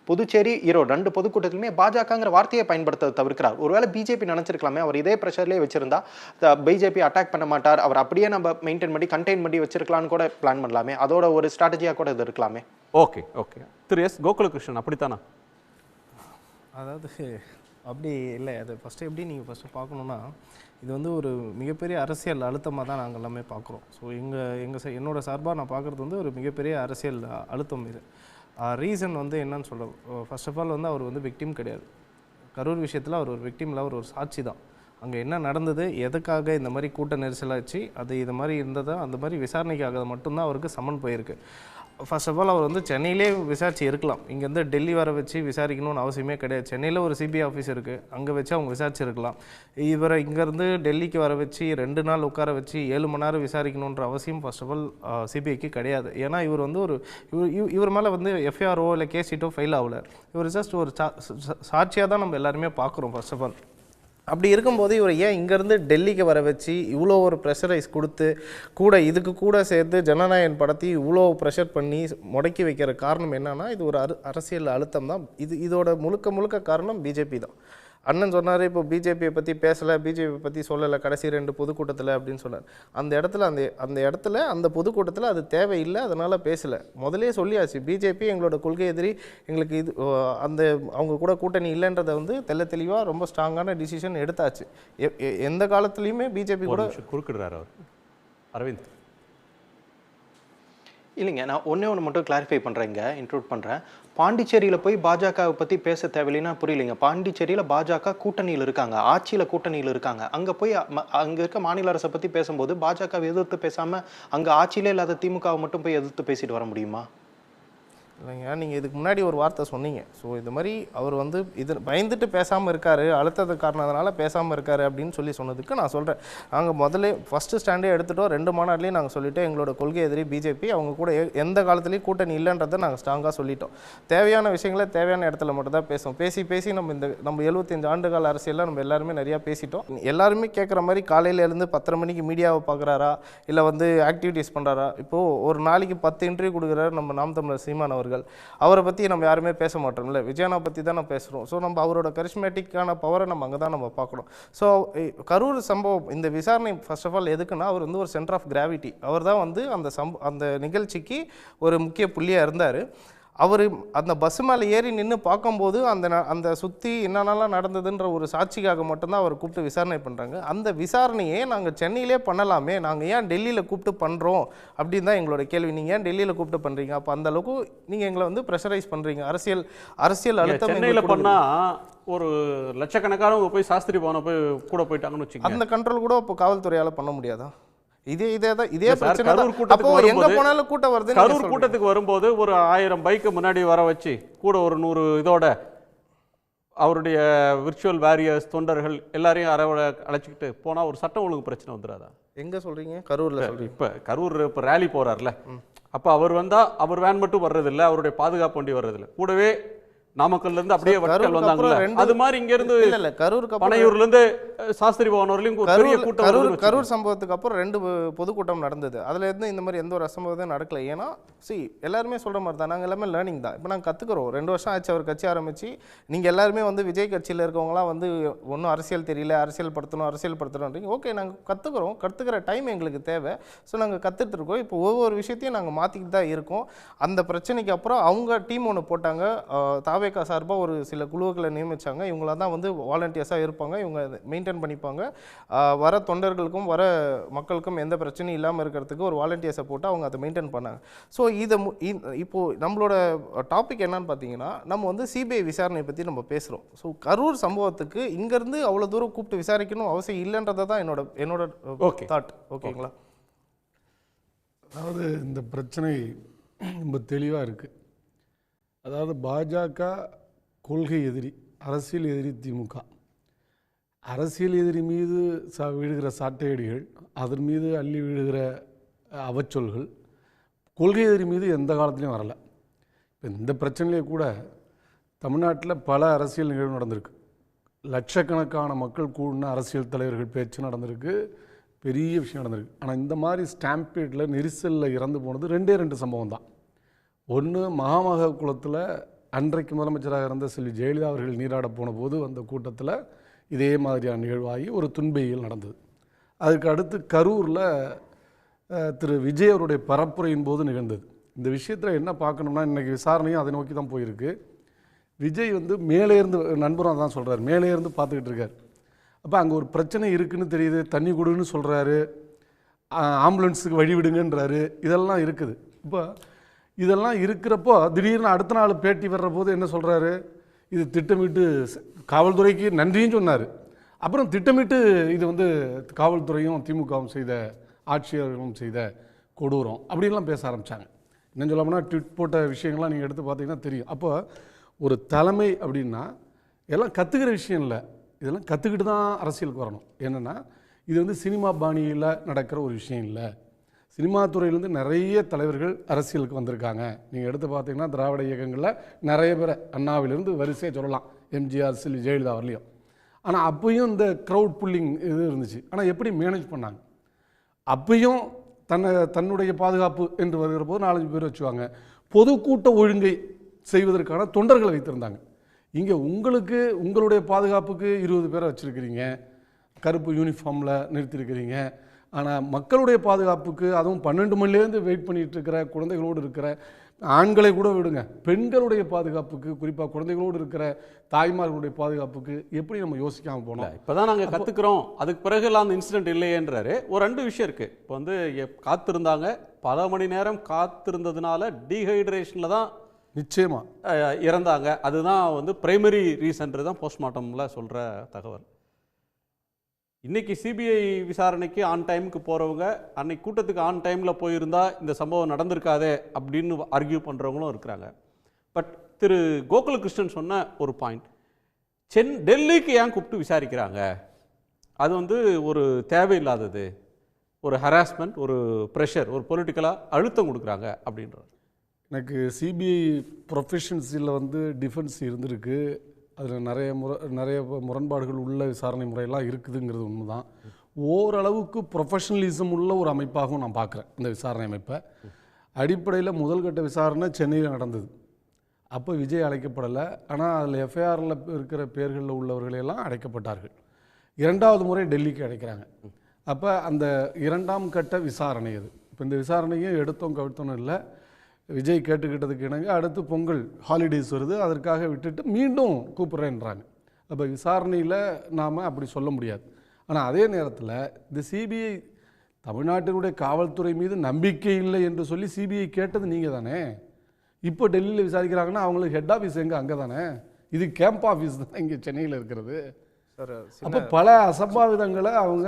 புதுச்சேரி, ஈரோடு 2 பொதுக்கூட்டத்திலுமே பாஜகங்கிற வார்த்தையை பயன்படுத்த தவிர்க்கிறார். ஒருவேளை பிஜேபி நினைச்சிருக்கலாமே அவர் இதே ப்ரெஷர்லேயே வச்சிருந்தா பிஜேபி அட்டாக் பண்ண மாட்டார், அவர் அப்படியே நம்ம மெயின்டைன் பண்ணி கண்டெயின் பண்ணி வச்சிருக்கலாம்னு கூட பிளான் பண்ணலாமே. அதோட ஒரு ஸ்ட்ராட்டஜியாக கூட இது இருக்கலாமே. ஓகே ஓகே திரு எஸ் கோகுலகிருஷ்ணன், அப்படித்தானா? அதாவது அப்படி இல்லை. அது ஃபஸ்ட்டு எப்படி நீங்கள் ஃபஸ்ட்டு பார்க்கணுன்னா, இது வந்து ஒரு மிகப்பெரிய அரசியல் அழுத்தமாக தான் நாங்கள் எல்லாமே பார்க்குறோம். ஸோ என்னோட சார்பாக நான் பார்க்குறது வந்து ஒரு மிகப்பெரிய அரசியல் அழுத்தம் இது. ரீசன் வந்து என்னன்னு சொல்கிறோம். ஃபர்ஸ்ட் ஆஃப் ஆல் வந்து அவர் வந்து விக்டிம் கிடையாது. கரூர் விஷயத்தில் அவர் ஒரு விக்டிம் இல்லை, அவர் ஒரு சாட்சி தான். அங்கே என்ன நடந்தது, எதுக்காக இந்த மாதிரி கூட்ட நெரிசலாச்சு, அது இது மாதிரி இருந்ததா, அந்த மாதிரி விசாரணைக்காக மட்டும்தான் அவருக்கு சம்மன் போயிருக்கு. ஃபர்ஸ்ட் ஆஃப் ஆல் அவர் வந்து சென்னையிலே விசாரிச்சு இருக்கலாம். இங்கேருந்து டெல்லி வர வச்சு விசாரிக்கணும்னு அவசியமே கிடையாது. சென்னையில் ஒரு சிபிஐ ஆஃபீஸ் இருக்குது, அங்கே வச்சு அவங்க விசாரிச்சிருக்கலாம். இவரை இங்கேருந்து டெல்லிக்கு வர வச்சு 2 நாள் உட்கார வச்சு 7 மணி நேரம் விசாரிக்கணுன்ற அவசியம் ஃபர்ஸ்ட் ஆஃப் ஆல் சிபிஐக்கு கிடையாது. ஏன்னா இவர் வந்து இவர் மேலே வந்து எஃப்ஐஆரோ இல்லை கேஸ் ஃபைல் ஆகலை. இவர் ஜஸ்ட் ஒரு சாட்சியாக தான் நம்ம எல்லாருமே பார்க்குறோம் ஃபர்ஸ்ட் ஆஃப் ஆல். அப்படி இருக்கும்போது இவர் ஏன் இங்கேருந்து டெல்லிக்கு வர வச்சு இவ்வளோ ஒரு ப்ரெஷரைஸ் கொடுத்து இதுக்கு கூட சேர்த்து ஜனநாயகன் படத்தை இவ்வளோ ப்ரெஷர் பண்ணி முடக்கி வைக்கிற காரணம் என்னன்னா, இது ஒரு அரசியல் அழுத்தம் தான். இதோட முழுக்க காரணம் பிஜேபி தான். அண்ணன் சொன்னார், இப்போ பிஜேபியை பற்றி பேசலை, பிஜேபி பற்றி சொல்லலை கடைசி 2 பொதுக்கூட்டத்தில் அப்படின்னு சொன்னார். அந்த இடத்துல அந்த பொதுக்கூட்டத்தில் அது தேவையில்லை, அதனால் பேசலை. முதலே சொல்லியாச்சு, பிஜேபி எங்களோட கொள்கை எதிரி, எங்களுக்கு இது அவங்க கூட கூட்டணி இல்லைன்றதை வந்து தெளிவாக ரொம்ப ஸ்ட்ராங்கான டிசிஷன் எடுத்தாச்சு. எந்த காலத்துலேயுமே பிஜேபி கூட குறுக்கிடுறாரு அவர். அரவிந்த் இல்லைங்க, நான் ஒன்று மட்டும் கிளாரிஃபை பண்ணுறேங்க, இன்க்ளூட் பண்ணுறேன். பாண்டிச்சேரியில் போய் பாஜகவை பற்றி பேச தேவையில்லைன்னா புரியலைங்க. பாண்டிச்சேரியில் பாஜக கூட்டணியில் இருக்காங்க, ஆட்சியில் கூட்டணியில் இருக்காங்க. அங்கே போய் அங்கே இருக்க மாநில அரசை பற்றி பேசும்போது பாஜகவை எதிர்த்து பேசாமல் அங்கே ஆட்சியிலே இல்லாத திமுகவை மட்டும் போய் எதிர்த்து பேசிட்டு வர முடியுமா? இல்லைங்க, நீங்கள் இதுக்கு முன்னாடி ஒரு வார்த்தை சொன்னீங்க. ஸோ இது மாதிரி அவர் வந்து இது பயந்துட்டு பேசாமல் இருக்காரு, அழுத்தது காரணத்தினால பேசாமல் இருக்காரு அப்படின்னு சொன்னதுக்கு நான் சொல்கிறேன், நாங்கள் முதல்ல ஃபஸ்ட்டு ஸ்டாண்டே எடுத்துட்டோம். 2 மாநாட்டிலையும் நாங்கள் சொல்லிவிட்டோம் எங்களோட கொள்கை எதிரி பிஜேபி, அவங்க கூட எந்த காலத்துலேயும் கூட்டணி இல்லைன்றதை நாங்கள் ஸ்ட்ராங்காக சொல்லிட்டோம். தேவையான விஷயங்களை தேவையான இடத்துல மட்டும் தான் பேசுவோம். பேசி நம்ம 75 ஆண்டுகால அரசியலில் நம்ம எல்லாருமே நிறையா பேசிட்டோம். எல்லாருமே கேட்குற மாதிரி காலையில் இருந்து 10:30 மணிக்கு மீடியாவை பார்க்குறாரா, இல்லை வந்து ஆக்டிவிட்டீஸ் பண்ணுறாரா? இப்போது ஒரு நாளைக்கு 10 இன்டர்வியூ கொடுக்குறாரு நம்ம நாம் தமிழர் சீமான் அவர்கள். அவரை பற்றி நம்ம யாருமே பேச மாட்டோம்ல, விஜயனா பற்றி தான் நம்ம பேசுகிறோம். ஸோ நம்ம அவரோட கரிஸ்மேட்டிக்கான பவரை நம்ம அங்கே தான் நம்ம பார்க்கணும். ஸோ கரூர் சம்பவம் இந்த விசாரணை ஃபர்ஸ்ட் ஆஃப் ஆல் எதுக்குன்னா, அவர் வந்து ஒரு சென்டர் ஆஃப் கிராவிட்டி. அவர் தான் வந்து அந்த நிகழ்ச்சிக்கு ஒரு முக்கிய புள்ளியாக இருந்தார். அவர் அந்த பஸ் மேலே ஏறி நின்று பார்க்கும்போது அந்த சுற்றி என்னென்னலாம் நடந்ததுன்ற ஒரு சாட்சிக்காக மட்டும்தான் அவர் கூப்பிட்டு விசாரணை பண்ணுறாங்க. அந்த விசாரணையே நாங்கள் சென்னையிலே பண்ணலாமே, நாங்கள் ஏன் டெல்லியில் கூப்பிட்டு பண்ணுறோம் அப்படின்னு தான் எங்களோட கேள்வி. நீங்கள் ஏன் டெல்லியில் கூப்பிட்டு பண்ணுறீங்க? அப்போ அந்த அளவுக்கு நீங்கள் எங்களை வந்து ப்ரெஷரைஸ் பண்ணுறீங்க. அரசியல் அழுத்தம் சென்னையில் பண்ணால் ஒரு லட்சக்கணக்கானவங்க போய் சாஸ்திரி பவனை போய் கூட போயிட்டாங்கன்னு வச்சுக்கோங்க. அந்த கண்ட்ரோல் கூட இப்போ காவல்துறையால் பண்ண முடியாதா? இதே பிரச்சனை. கரூர் கூட்டத்துக்கு வரும்போது ஒரு 1000 பைக்கு முன்னாடி வர வச்சு கூட ஒரு 100 இதோட அவருடைய விர்ச்சுவல் வாரியர்ஸ் தொண்டர்கள் எல்லாரையும் அழைச்சிக்கிட்டு போனா ஒரு சட்டம் ஒழுங்கு பிரச்சனை வந்துடாதா? எங்க சொல்றீங்க? கரூர்ல சொல்றீங்க. இப்ப கரூர் இப்ப ரேலி போறாருல, அப்ப அவர் வந்தா அவர் வேன் மட்டும் வர்றதில்லை, அவருடைய பாதுகாப்பு வண்டி வர்றதில்லை, கூடவே நாமக்கல்ல இருந்து அப்படியே வட்டல் கரூருக்கு வந்தாங்கல்ல அப்புறம் ரெண்டு- அது மாதிரி இங்க இருந்து இல்ல கரூருக்கு அப்புறம் பனையூர்ல இருந்து சாஸ்திரி பவன் வரலையும் ஒரு பெரிய கூட்டம் வருதுன்னு வச்சுக்கோங்க. கரூர் சம்பவத்துக்கு அப்புறம் 2 பொதுக்கூட்டம் நடந்தது. அதுல இருந்து இந்த மாதிரி எந்த ஒரு அசம்பவமும் நடக்கல. ஏன்னா எல்லாருமே சொல்ற மாதிரி தான், நாங்க எல்லாமே லேர்னிங் தான். இப்போ நாங்க கத்துக்கிறோம். 2 வருஷம் ஆச்சு அவர் கட்சி ஆரம்பிச்சு. நீங்க எல்லாருமே வந்து விஜய் கட்சியில இருக்கவங்களாம் வந்து ஒன்றும் அரசியல் தெரியல, அரசியல் படுத்தணும்ன்றீங்க. ஓகே, நாங்க கத்துக்கிறோம். கத்துக்கிற டைம் எங்களுக்கு தேவை. ஸோ நாங்க கத்துட்டு இருக்கோம். இப்போ ஒவ்வொரு விஷயத்தையும் நாங்க மாத்திக்கிட்டு தான் இருக்கோம். அந்த பிரச்சனைக்கு அப்புறம் அவங்க டீம் ஒன்று போட்டாங்க. தாவேகா சார்பாக ஒரு சில குழுக்களை நியமிச்சாங்க. இவங்கள தான் வந்து வாலண்டியர்ஸாக இருப்பாங்க. இவங்க மெயின்டைன் பண்ணிப்பாங்க. வர தொண்டர்களுக்கும் வர மக்களுக்கும் எந்த பிரச்சனையும் இல்லாமல் இருக்கிறதுக்கு ஒரு வாலண்டியர்ஸை போட்டு அவங்க அதை மெயின்டைன் பண்ணாங்க. ஸோ இப்போது நம்மளோட டாபிக் என்னன்னு பார்த்தீங்கன்னா, நம்ம வந்து சிபிஐ விசாரணை பற்றி நம்ம பேசுகிறோம். ஸோ கரூர் சம்பவத்துக்கு இங்கேருந்து அவ்வளோ தூரம் கூப்பிட்டு விசாரிக்கணும் அவசியம் இல்லைன்றதை தான் என்னோட தாட். ஓகேங்களா? அதாவது இந்த பிரச்சனை ரொம்ப தெளிவாக இருக்குது. அதாவது பாஜக கொள்கை எதிரி, அரசியல் எதிரி திமுக. அரசியல் எதிரி மீது விழுகிற சாட்டையடிகள், அதன் மீது அள்ளி விழுகிற அவச்சொல்கள், கொள்கை எதிரி மீது எந்த காலத்துலையும் வரலை. இப்போ இந்த பிரச்சனையிலே கூட தமிழ்நாட்டில் பல அரசியல் நிகழ்வு நடந்திருக்கு. லட்சக்கணக்கான மக்கள் கூடின அரசியல் தலைவர்கள் பேச்சு நடந்திருக்கு, பெரிய விஷயம் நடந்திருக்கு. ஆனால் இந்த மாதிரி ஸ்டாம்பேடில் நெரிசலில் இறந்து போனது 2 சம்பவம் தான். ஒன்று, மகாமக குளத்தில் அன்றைக்கு முதலமைச்சராக இருந்த செல்வி ஜெயலலிதா அவர்கள் நீராட போன போது அந்த கூட்டத்தில் இதே மாதிரியான நிகழ்வாகி ஒரு துன்பையில் நடந்தது. அதுக்கு அடுத்து கரூரில் திரு விஜய் அவருடைய பரப்புரையின் போது நிகழ்ந்தது. இந்த விஷயத்தில் என்ன பார்க்கணும்னா, இன்றைக்கி விசாரணையும் அதை நோக்கி தான் போயிருக்கு. விஜய் வந்து மேலே இருந்து, நண்பரும் தான் சொல்கிறார், மேலே இருந்து பார்த்துக்கிட்டு இருக்கார். அப்போ அங்கே ஒரு பிரச்சனை இருக்குதுன்னு தெரியுது, தண்ணி கொடுன்னு சொல்கிறாரு, ஆம்புலன்ஸுக்கு வழி விடுங்கன்றாரு, இதெல்லாம் இருக்குது. இப்போ இதெல்லாம் இருக்கிறப்போ திடீர்னு அடுத்த நாள் பேட்டி வர்ற போது என்ன சொல்கிறாரு, இது திட்டமிட்டு காவல்துறைக்கு நன்றியும் சொன்னார். அப்புறம் திட்டமிட்டு இது வந்து காவல்துறையும் திமுகவும் செய்த, ஆட்சியர்களும் செய்த கொடூரம் அப்படின்லாம் பேச ஆரம்பித்தாங்க. இன்னும் சொல்லப்போனால் ட்விட் போட்ட விஷயங்கள்லாம் நீங்கள் எடுத்து பார்த்தீங்கன்னா தெரியும். அப்போ ஒரு தலைமை அப்படின்னா எல்லாம் கற்றுக்கிற விஷயம் இல்லை, இதெல்லாம் கற்றுக்கிட்டு தான் அரசியலுக்கு வரணும். என்னென்னா இது வந்து சினிமா பாணியில் நடக்கிற ஒரு விஷயம் இல்லை. சினிமா துறையிலேருந்து நிறைய தலைவர்கள் அரசியலுக்கு வந்திருக்காங்க. நீங்கள் எடுத்து பார்த்தீங்கன்னா திராவிட இயக்கங்களில் நிறைய பேரை, அண்ணாவிலிருந்து வரிசையாக சொல்லலாம், எம்ஜிஆர், செல்வி ஜெயலலிதா வரலையும். ஆனால் அப்பையும் இந்த க்ரௌட் புல்லிங் இது இருந்துச்சு. ஆனால் எப்படி மேனேஜ் பண்ணாங்க? அப்பையும் தன்னுடைய பாதுகாப்பு என்று வருகிற போது 4-5 பேர் வச்சுவாங்க. பொதுக்கூட்ட ஒழுங்கை செய்வதற்கான தொண்டர்களை வைத்திருந்தாங்க. இங்கே உங்களுக்கு உங்களுடைய பாதுகாப்புக்கு 20 பேரை வச்சுருக்கிறீங்க, கருப்பு யூனிஃபார்மில் நிறுத்தியிருக்கிறீங்க. ஆனால் மக்களுடைய பாதுகாப்புக்கு, அதுவும் 12 மணிலேருந்து வெயிட் பண்ணிகிட்டு இருக்கிற குழந்தைகளோடு இருக்கிற ஆண்களை கூட விடுங்க, பெண்களுடைய பாதுகாப்புக்கு, குறிப்பாக குழந்தைகளோடு இருக்கிற தாய்மார்களுடைய பாதுகாப்புக்கு எப்படி நம்ம யோசிக்காமல் போனோம்? இப்போ தான் நாங்கள் கற்றுக்குறோம், அதுக்கு பிறகுலாம் அந்த இன்சிடென்ட் இல்லையேன்றாரு. ஒரு 2 விஷயம் இருக்குது. இப்போ வந்து காத்திருந்தாங்க, பல மணி நேரம் காத்திருந்ததுனால டீஹைட்ரேஷனில் தான் நிச்சயமாக இறந்தாங்க. அதுதான் வந்து பிரைமரி ரீசன்றது தான் போஸ்ட்மார்ட்டமில் சொல்கிற தகவல். இன்றைக்கி சிபிஐ விசாரணைக்கு ஆன் டைமுக்கு போகிறவங்க அன்னைக்கு கூட்டத்துக்கு ஆன் டைமில் போயிருந்தா இந்த சம்பவம் நடந்திருக்காதே அப்படின்னு ஆர்கியூ பண்ணுறவங்களும் இருக்கிறாங்க. பட் திரு கோகுலகிருஷ்ணன் சொன்ன ஒரு பாயிண்ட், டெல்லிக்கு ஏன் கூப்பிட்டு விசாரிக்கிறாங்க? அது வந்து ஒரு தேவையில்லாதது, ஒரு ஹராஸ்மெண்ட், ஒரு ப்ரெஷர், ஒரு பொலிட்டிக்கலாக அழுத்தம் கொடுக்குறாங்க அப்படின்றார். எனக்கு சிபிஐ ப்ரொஃபஷன்ஸில் வந்து டிஃபென்ஸ் இருந்திருக்கு, அதில் நிறைய முரண்பாடுகள் உள்ள விசாரணை முறையெல்லாம் இருக்குதுங்கிறது உண்மை தான். ஓரளவுக்கு ப்ரொஃபஷனலிசம் உள்ள ஒரு அமைப்பாகவும் நான் பார்க்குறேன் இந்த விசாரணை அமைப்பை. அடிப்படையில் முதல்கட்ட விசாரணை சென்னையில் நடந்தது. அப்போ விஜய் அழைக்கப்படலை, ஆனால் அதில் எஃப்ஐஆரில் இருக்கிற பேர்களில் உள்ளவர்களெல்லாம் அழைக்கப்பட்டார்கள். 2வது முறை டெல்லிக்கு அழைக்கிறாங்க. அப்போ அந்த 2ஆம் கட்ட விசாரணை அது. இப்போ இந்த விசாரணையும் எடுத்தோம் கவிழ்த்தோன்னு இல்லை, விஜய் கேட்டுக்கிட்டதுக்கு இணங்க அடுத்து பொங்கல் ஹாலிடேஸ் வருது, அதற்காக விட்டுட்டு மீண்டும் கூப்பிட்றேன்றாங்க. அப்போ விசாரணையில் நாம் அப்படி சொல்ல முடியாது. ஆனால் அதே நேரத்தில் இந்த சிபிஐ தமிழ்நாட்டினுடைய காவல்துறை மீது நம்பிக்கை இல்லை என்று சொல்லி சிபிஐ கேட்டது நீங்கள் தானே. இப்போ டெல்லியில் விசாரிக்கிறாங்கன்னா அவங்களுக்கு ஹெட் ஆஃபீஸ் எங்கே? அங்கே தானே. இது கேம்ப் ஆஃபீஸ் தான் இங்கே சென்னையில் இருக்கிறது. அப்போ பல அசம்பாவிதங்களை அவங்க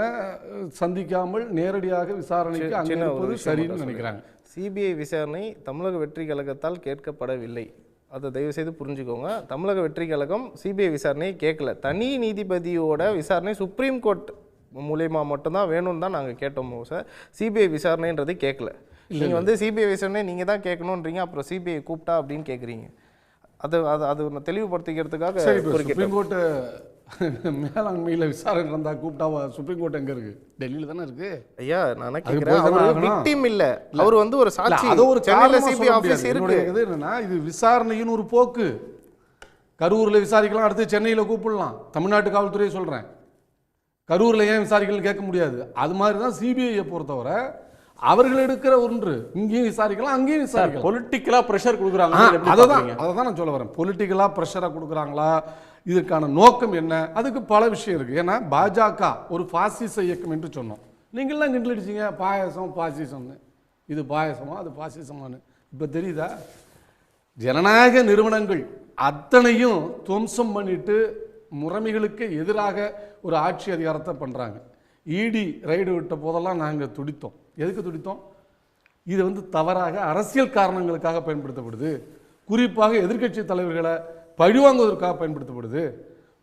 சந்திக்காமல் நேரடியாக விசாரணைக்கு அங்கே இருப்பது சரின்னு நினைக்கிறாங்க. சிபிஐ விசாரணை தமிழக வெற்றி கழகத்தால் கேட்கப்படவில்லை, அதை தயவுசெய்து புரிஞ்சுக்கோங்க. தமிழக வெற்றி கழகம் சிபிஐ விசாரணையை கேட்கல. தனி நீதிபதியோட விசாரணை சுப்ரீம் கோர்ட் மூலயமா மட்டும்தான் வேணும்னு தான் நாங்கள் கேட்டோம் சார். சிபிஐ விசாரணைன்றது கேட்கல. நீங்கள் வந்து சிபிஐ விசாரணை நீங்கள் தான் கேட்கணுன்றீங்க, அப்புறம் சிபிஐ கூப்பிட்டா அப்படின்னு கேட்குறீங்க. அது அது அது ஒன்று தெளிவுபடுத்திக்கிறதுக்காக சரி, இப்போ குறுக்கிட்டேன். சுப்ரீம் கோர்ட்டு மேலாண்மையில் விசாரணை நடந்தா கூப்பிட்டா சுப்ரீம் கோர்ட் எங்கே இருக்கு? டெல்லியில் தானே இருக்கு. ஐயா நான் போய் கேட்குறேன், தானே அவர் ஆகணும். விக்டிம் இல்லை, அவர் வந்து ஒரு சாட்சி. அது ஒரு சென்னையில் காரணமா சிபி சொல்ல ஆஃபீஸ் முடியாது. இருக்கு. என்னுடைய இது என்னன்னா, இது விசாரணையின் ஒரு போக்கு. கரூரில் விசாரிக்கலாம், அடுத்து சென்னையில் கூப்பிடலாம். தமிழ்நாட்டு காவல்துறையை சொல்கிறேன். கரூரில் ஏன் விசாரிக்கலன்னு கேட்க முடியாது. அது மாதிரி தான் சிபிஐயை பொறுத்தவரை அவர்கள் எடுக்கிற ஒன்று இங்கேயும் விசாரிக்கலாம், அங்கேயும் விசாரிக்கலாம். பொலிட்டிக்கலா பிரஷர் கொடுக்குறாங்க. அதை நான் சொல்ல வரேன். பொலிட்டிக்கலா ப்ரெஷரா கொடுக்குறாங்களா, இதற்கான நோக்கம் என்ன, அதுக்கு பல விஷயம் இருக்கு. ஏன்னா பாஜக ஒரு பாசிச இயக்கம் என்று சொன்னோம். நீங்கள்லாம் கிண்டடிச்சிங்க பாயசம் பாசிசம்னு. இது பாயசமா அது பாசிசமானு இப்போ தெரியுதா? ஜனநாயக நிறுவனங்கள் அத்தனையும் துவம்சம் பண்ணிட்டு முறைமைகளுக்கு எதிராக ஒரு ஆட்சி அதிகாரத்தை பண்ணுறாங்க. இடி ரைடு விட்ட போதெல்லாம் நாங்கள் துடித்தோம். எதுக்கு துடித்தோம்? இது வந்து தவறாக அரசியல் காரணங்களுக்காக பயன்படுத்தப்படுது. குறிப்பாக எதிர்க்கட்சி தலைவர்களை பழிவாங்குவதற்காக பயன்படுத்தப்படுது.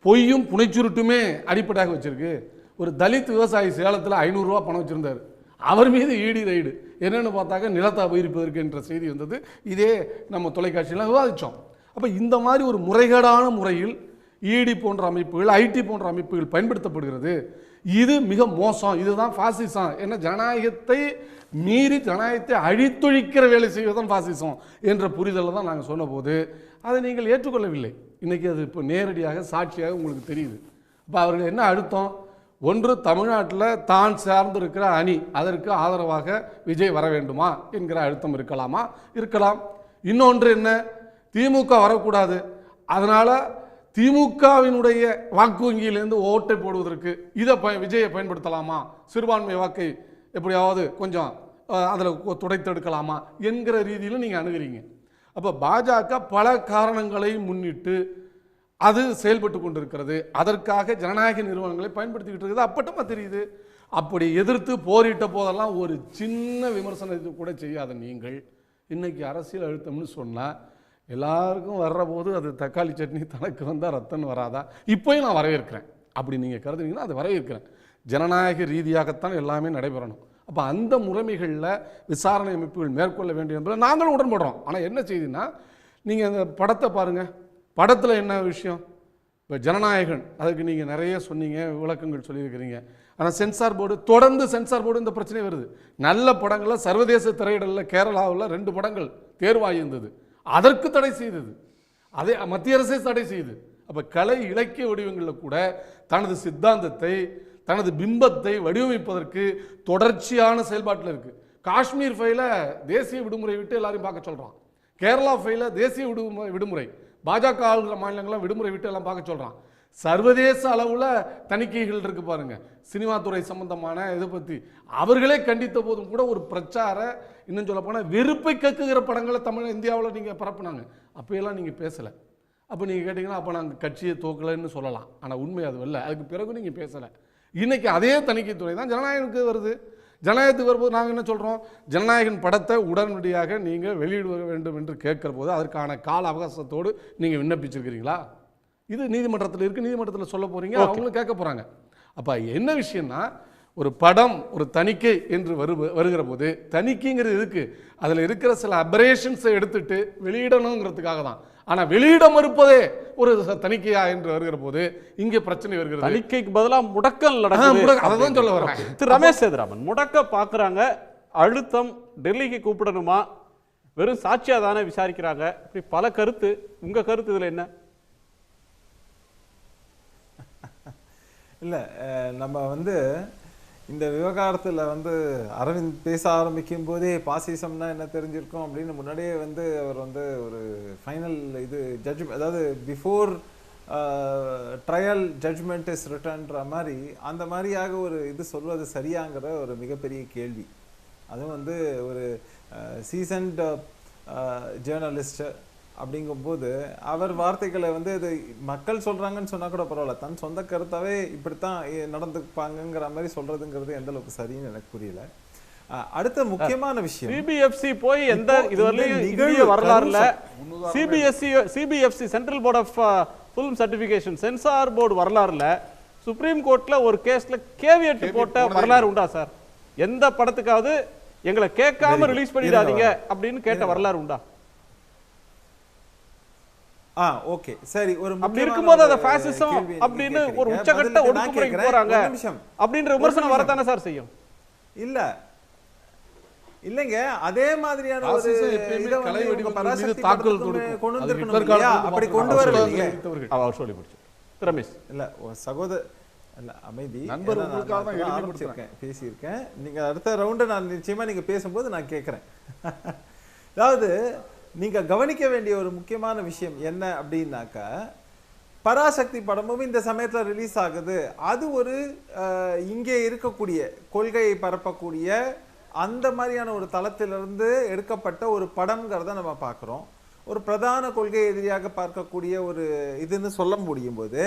பொய்யும் புனைச்சுருட்டுமே அடிப்படையாக வச்சிருக்கு. ஒரு தலித் விவசாயி சேலத்தில் 500 ரூபா பணம் வச்சிருந்தார். அவர் மீது இடி ரைடு. என்னென்னு பார்த்தாக்க நிலத்தை அபகரிப்பதற்கு என்ற செய்தி வந்தது. இதே நம்ம தொலைக்காட்சியெல்லாம் விவாதித்தோம். அப்போ இந்த மாதிரி ஒரு முறைகேடான முறையில் இடி போன்ற அமைப்புகள், ஐடி போன்ற அமைப்புகள் பயன்படுத்தப்படுகிறது. இது மிக மோசம். இதுதான் பாசிசம். என்ன ஜனநாயகத்தை மீறி ஜனநாயகத்தை அழித்தொழிக்கிற வேலை செய்வதுதான் பாசிசம் என்ற புரிதலை தான் நாங்கள் சொன்னபோது அதை நீங்கள் ஏற்றுக்கொள்ளவில்லை. இன்றைக்கி அது இப்போ நேரடியாக சாட்சியாக உங்களுக்கு தெரியுது. இப்போ அவர்கள் என்ன அழுத்தம்? ஒன்று, தமிழ்நாட்டில் தான் சார்ந்திருக்கிற அணி அதற்கு ஆதரவாக விஜய் வர வேண்டுமா என்கிற அழுத்தம் இருக்கலாமா? இருக்கலாம். இன்னொன்று என்ன, திமுக வரக்கூடாது, அதனால் திமுகவினுடைய வாக்கு வங்கியிலேருந்து ஓட்டை போடுவதற்கு இதை விஜயை பயன்படுத்தலாமா, சிறுபான்மை வாக்கை எப்படியாவது கொஞ்சம் அதில் துடைத்தெடுக்கலாமா என்கிற ரீதியில் நீங்கள் அணுகிறீங்க. அப்போ பாஜக பல காரணங்களை முன்னிட்டு அது செயல்பட்டு கொண்டிருக்கிறது. அதற்காக ஜனநாயக நிறுவனங்களை பயன்படுத்திக்கிட்டு இருக்குது. அப்பட்டமாக தெரியுது. அப்படி எதிர்த்து போரிட்ட போதெல்லாம் ஒரு சின்ன விமர்சனத்தை கூட செய்யாத நீங்கள் இன்னைக்கு அரசியல் அழுத்தம்னு சொன்னால் எல்லாருக்கும் வர்ற போது அது தக்காளி சட்னி தனக்கு வந்தால் ரத்தம்னு வராதா? இப்போயும் நான் வரவேற்கிறேன். அப்படி நீங்கள் கருதுனீங்கன்னா அதை வரவேற்கிறேன். ஜனநாயக ரீதியாகத்தான் எல்லாமே நடைபெறணும். அப்போ அந்த முறைமைகளில் விசாரணை அமைப்புகள் மேற்கொள்ள வேண்டும் என்பதை நாங்களும் உடன்படுறோம். ஆனால் என்ன செய்யுதுன்னா, நீங்கள் அந்த படத்தை பாருங்கள். படத்தில் என்ன விஷயம்? இப்போ ஜனநாயகன் அதுக்கு நீங்கள் நிறைய சொன்னீங்க, விளக்கங்கள் சொல்லியிருக்கிறீங்க. ஆனால் சென்சார் போர்டு, தொடர்ந்து சென்சார் போர்டு இந்த பிரச்சனை வருது. நல்ல படங்களை சர்வதேச திரையிடலில் கேரளாவில் 2 படங்கள் தேர்வாகியிருந்தது. அதற்கு தடை செய்தது. அதே மத்திய அரசே தடை செய்யுது. அப்போ கலை இலக்கிய வடிவங்களில் கூட தனது சித்தாந்தத்தை, தனது பிம்பத்தை வடிவமைப்பதற்கு தொடர்ச்சியான செயல்பாட்டில் இருக்குது. காஷ்மீர் ஃபைல தேசிய விடுமுறை விட்டு எல்லாரையும் பார்க்க சொல்கிறான். கேரளா ஃபைல தேசிய விடுமுறை, பாஜக ஆளுகிற மாநிலங்கள்லாம் விடுமுறை விட்டு எல்லாம் பார்க்க சொல்கிறான். சர்வதேச அளவில் தணிக்கைகள் இருக்கு பாருங்க. சினிமா துறை சம்பந்தமான இதை பற்றி அவர்களே கண்டித்த போதும் கூட ஒரு பிரச்சார, இன்னும் சொல்ல போனால் வெறுப்பை கக்குகிற படங்களை தமிழ் இந்தியாவில் நீங்கள் பரப்புனாங்க. அப்போயெல்லாம் நீங்கள் பேசலை. அப்போ நீங்கள் கேட்டிங்கன்னா அப்போ நாங்கள் கட்சியை தோக்கலைன்னு சொல்லலாம். ஆனால் உண்மை அது இல்லை. அதுக்கு பிறகு நீங்கள் பேசலை. இன்னைக்கு அதே தணிக்கைத்துறை தான் ஜனநாயகனுக்கு வருது. ஜனநாயகத்துக்கு வரும்போது நாங்கள் என்ன சொல்கிறோம்? ஜனநாயகன் படத்தை உடனடியாக நீங்கள் வெளியிட வேண்டும் என்று கேட்கிற போது அதற்கான கால அவகாசத்தோடு நீங்கள் விண்ணப்பிச்சிருக்கிறீங்களா? இது நீதிமன்றத்தில் இருக்குது. நீதிமன்றத்தில் சொல்ல போகிறீங்க, அவங்களும் கேட்க போகிறாங்க. அப்போ என்ன விஷயம்னா, ஒரு படம் ஒரு தணிக்கை என்று வருகிற போது தணிக்கைங்கிறது இருக்கு, அதில் இருக்கிற சில அபரேஷன்ஸை எடுத்துட்டு வெளியிடணுங்கிறதுக்காக தான். ஆனால் வெளியிட மறுப்பதே ஒரு தணிக்கையா என்று வருகிற போது இங்கே பிரச்சனை வருகிறது. தணிக்கைக்கு பதிலாக முடக்கல் நடக்குது. அதான் சொல்ல வரேன். திரு ரமேஷ் சேதுராமன், முடக்க பார்க்குறாங்க, அழுத்தம், டெல்லிக்கு கூப்பிடணுமா, வெறும் சாட்சியாக தானே விசாரிக்கிறாங்க, இப்படி பல கருத்து. உங்க கருத்து இதில் என்ன? இல்லை, நம்ம வந்து இந்த விவகாரத்தில் வந்து அரவிந்த் பேச ஆரம்பிக்கும் போதே பாசிசம்னா என்ன தெரிஞ்சிருக்கும் அப்படின்னு முன்னாடியே வந்து அவர் வந்து ஒரு ஃபைனல் இது ஜட்ஜ்மெண்ட், அதாவது பிஃபோர் ட்ரையல் ஜட்ஜ்மெண்ட் இஸ் ரிட்டர்ன்ற மாதிரி, அந்த மாதிரியாக ஒரு இது சொல்வது சரியாங்கிற ஒரு மிகப்பெரிய கேள்வி. அதுவும் வந்து ஒரு சீசன்ட் ஜேர்னலிஸ்ட் அப்படிங்கும்போது அவர் வார்த்தைகளை வந்து இது மக்கள் சொல்கிறாங்கன்னு சொன்னால் கூட பரவாயில்ல, தன் சொந்த கருத்தாவே இப்படித்தான் நடந்துப்பாங்கங்கிற மாதிரி சொல்கிறதுங்கிறது எந்த அளவுக்கு சரின்னு எனக்கு புரியல. அடுத்த முக்கியமான விஷயம், சிபிஎஃப்சி போய் எந்த இதுவரையும் இந்திய வரலாறுல CBFC central board of film certification censor board வரலாறுல சுப்ரீம் கோர்ட்ல ஒரு கேஸ்ல கேவியட் போட்ட வரலாறு உண்டா சார்? எந்த படத்துக்காவது எங்களை கேட்காம ரிலீஸ் பண்ணிடாதீங்க அப்படின்னு கேட்ட வரலாறு உண்டா? ஓகே சரி. ஒரு அப்படி இருக்கும்போது அந்த பாசிசம் அப்படின்னு ஒரு உச்சகட்ட ஒடுக்குமுறைக்கு போறாங்க அப்படின்ற விமர்சனம் வரத்தானே சார் செய்யும். இல்லைங்க, அதே மாதிரியான ஒரு தாக்குதல் கொண்டு வந்திருக்கணும். அப்படி கொண்டு வரலைங்க. அவர் சொல்லி முடிச்சு ரமேஷ். இல்ல சகோதர இல்ல அமைதி பேசியிருக்கேன். நீங்க அடுத்த ரவுண்டு நான் நிச்சயமா நீங்க பேசும்போது நான் கேட்கிறேன். அதாவது நீங்க கவனிக்க வேண்டிய ஒரு முக்கியமான விஷயம் என்ன அப்படின்னாக்கா, பராசக்தி படமும் இந்த சமயத்துல ரிலீஸ் ஆகுது. அது ஒரு இங்கே இருக்கக்கூடிய கொள்கையை பரப்பக்கூடிய அந்த மாதிரியான ஒரு தளத்திலிருந்து எடுக்கப்பட்ட ஒரு படம்ங்கிறத நம்ம பார்க்குறோம். ஒரு பிரதான கொள்கை எதிரியாக பார்க்கக்கூடிய ஒரு இதுன்னு சொல்ல முடியும் போது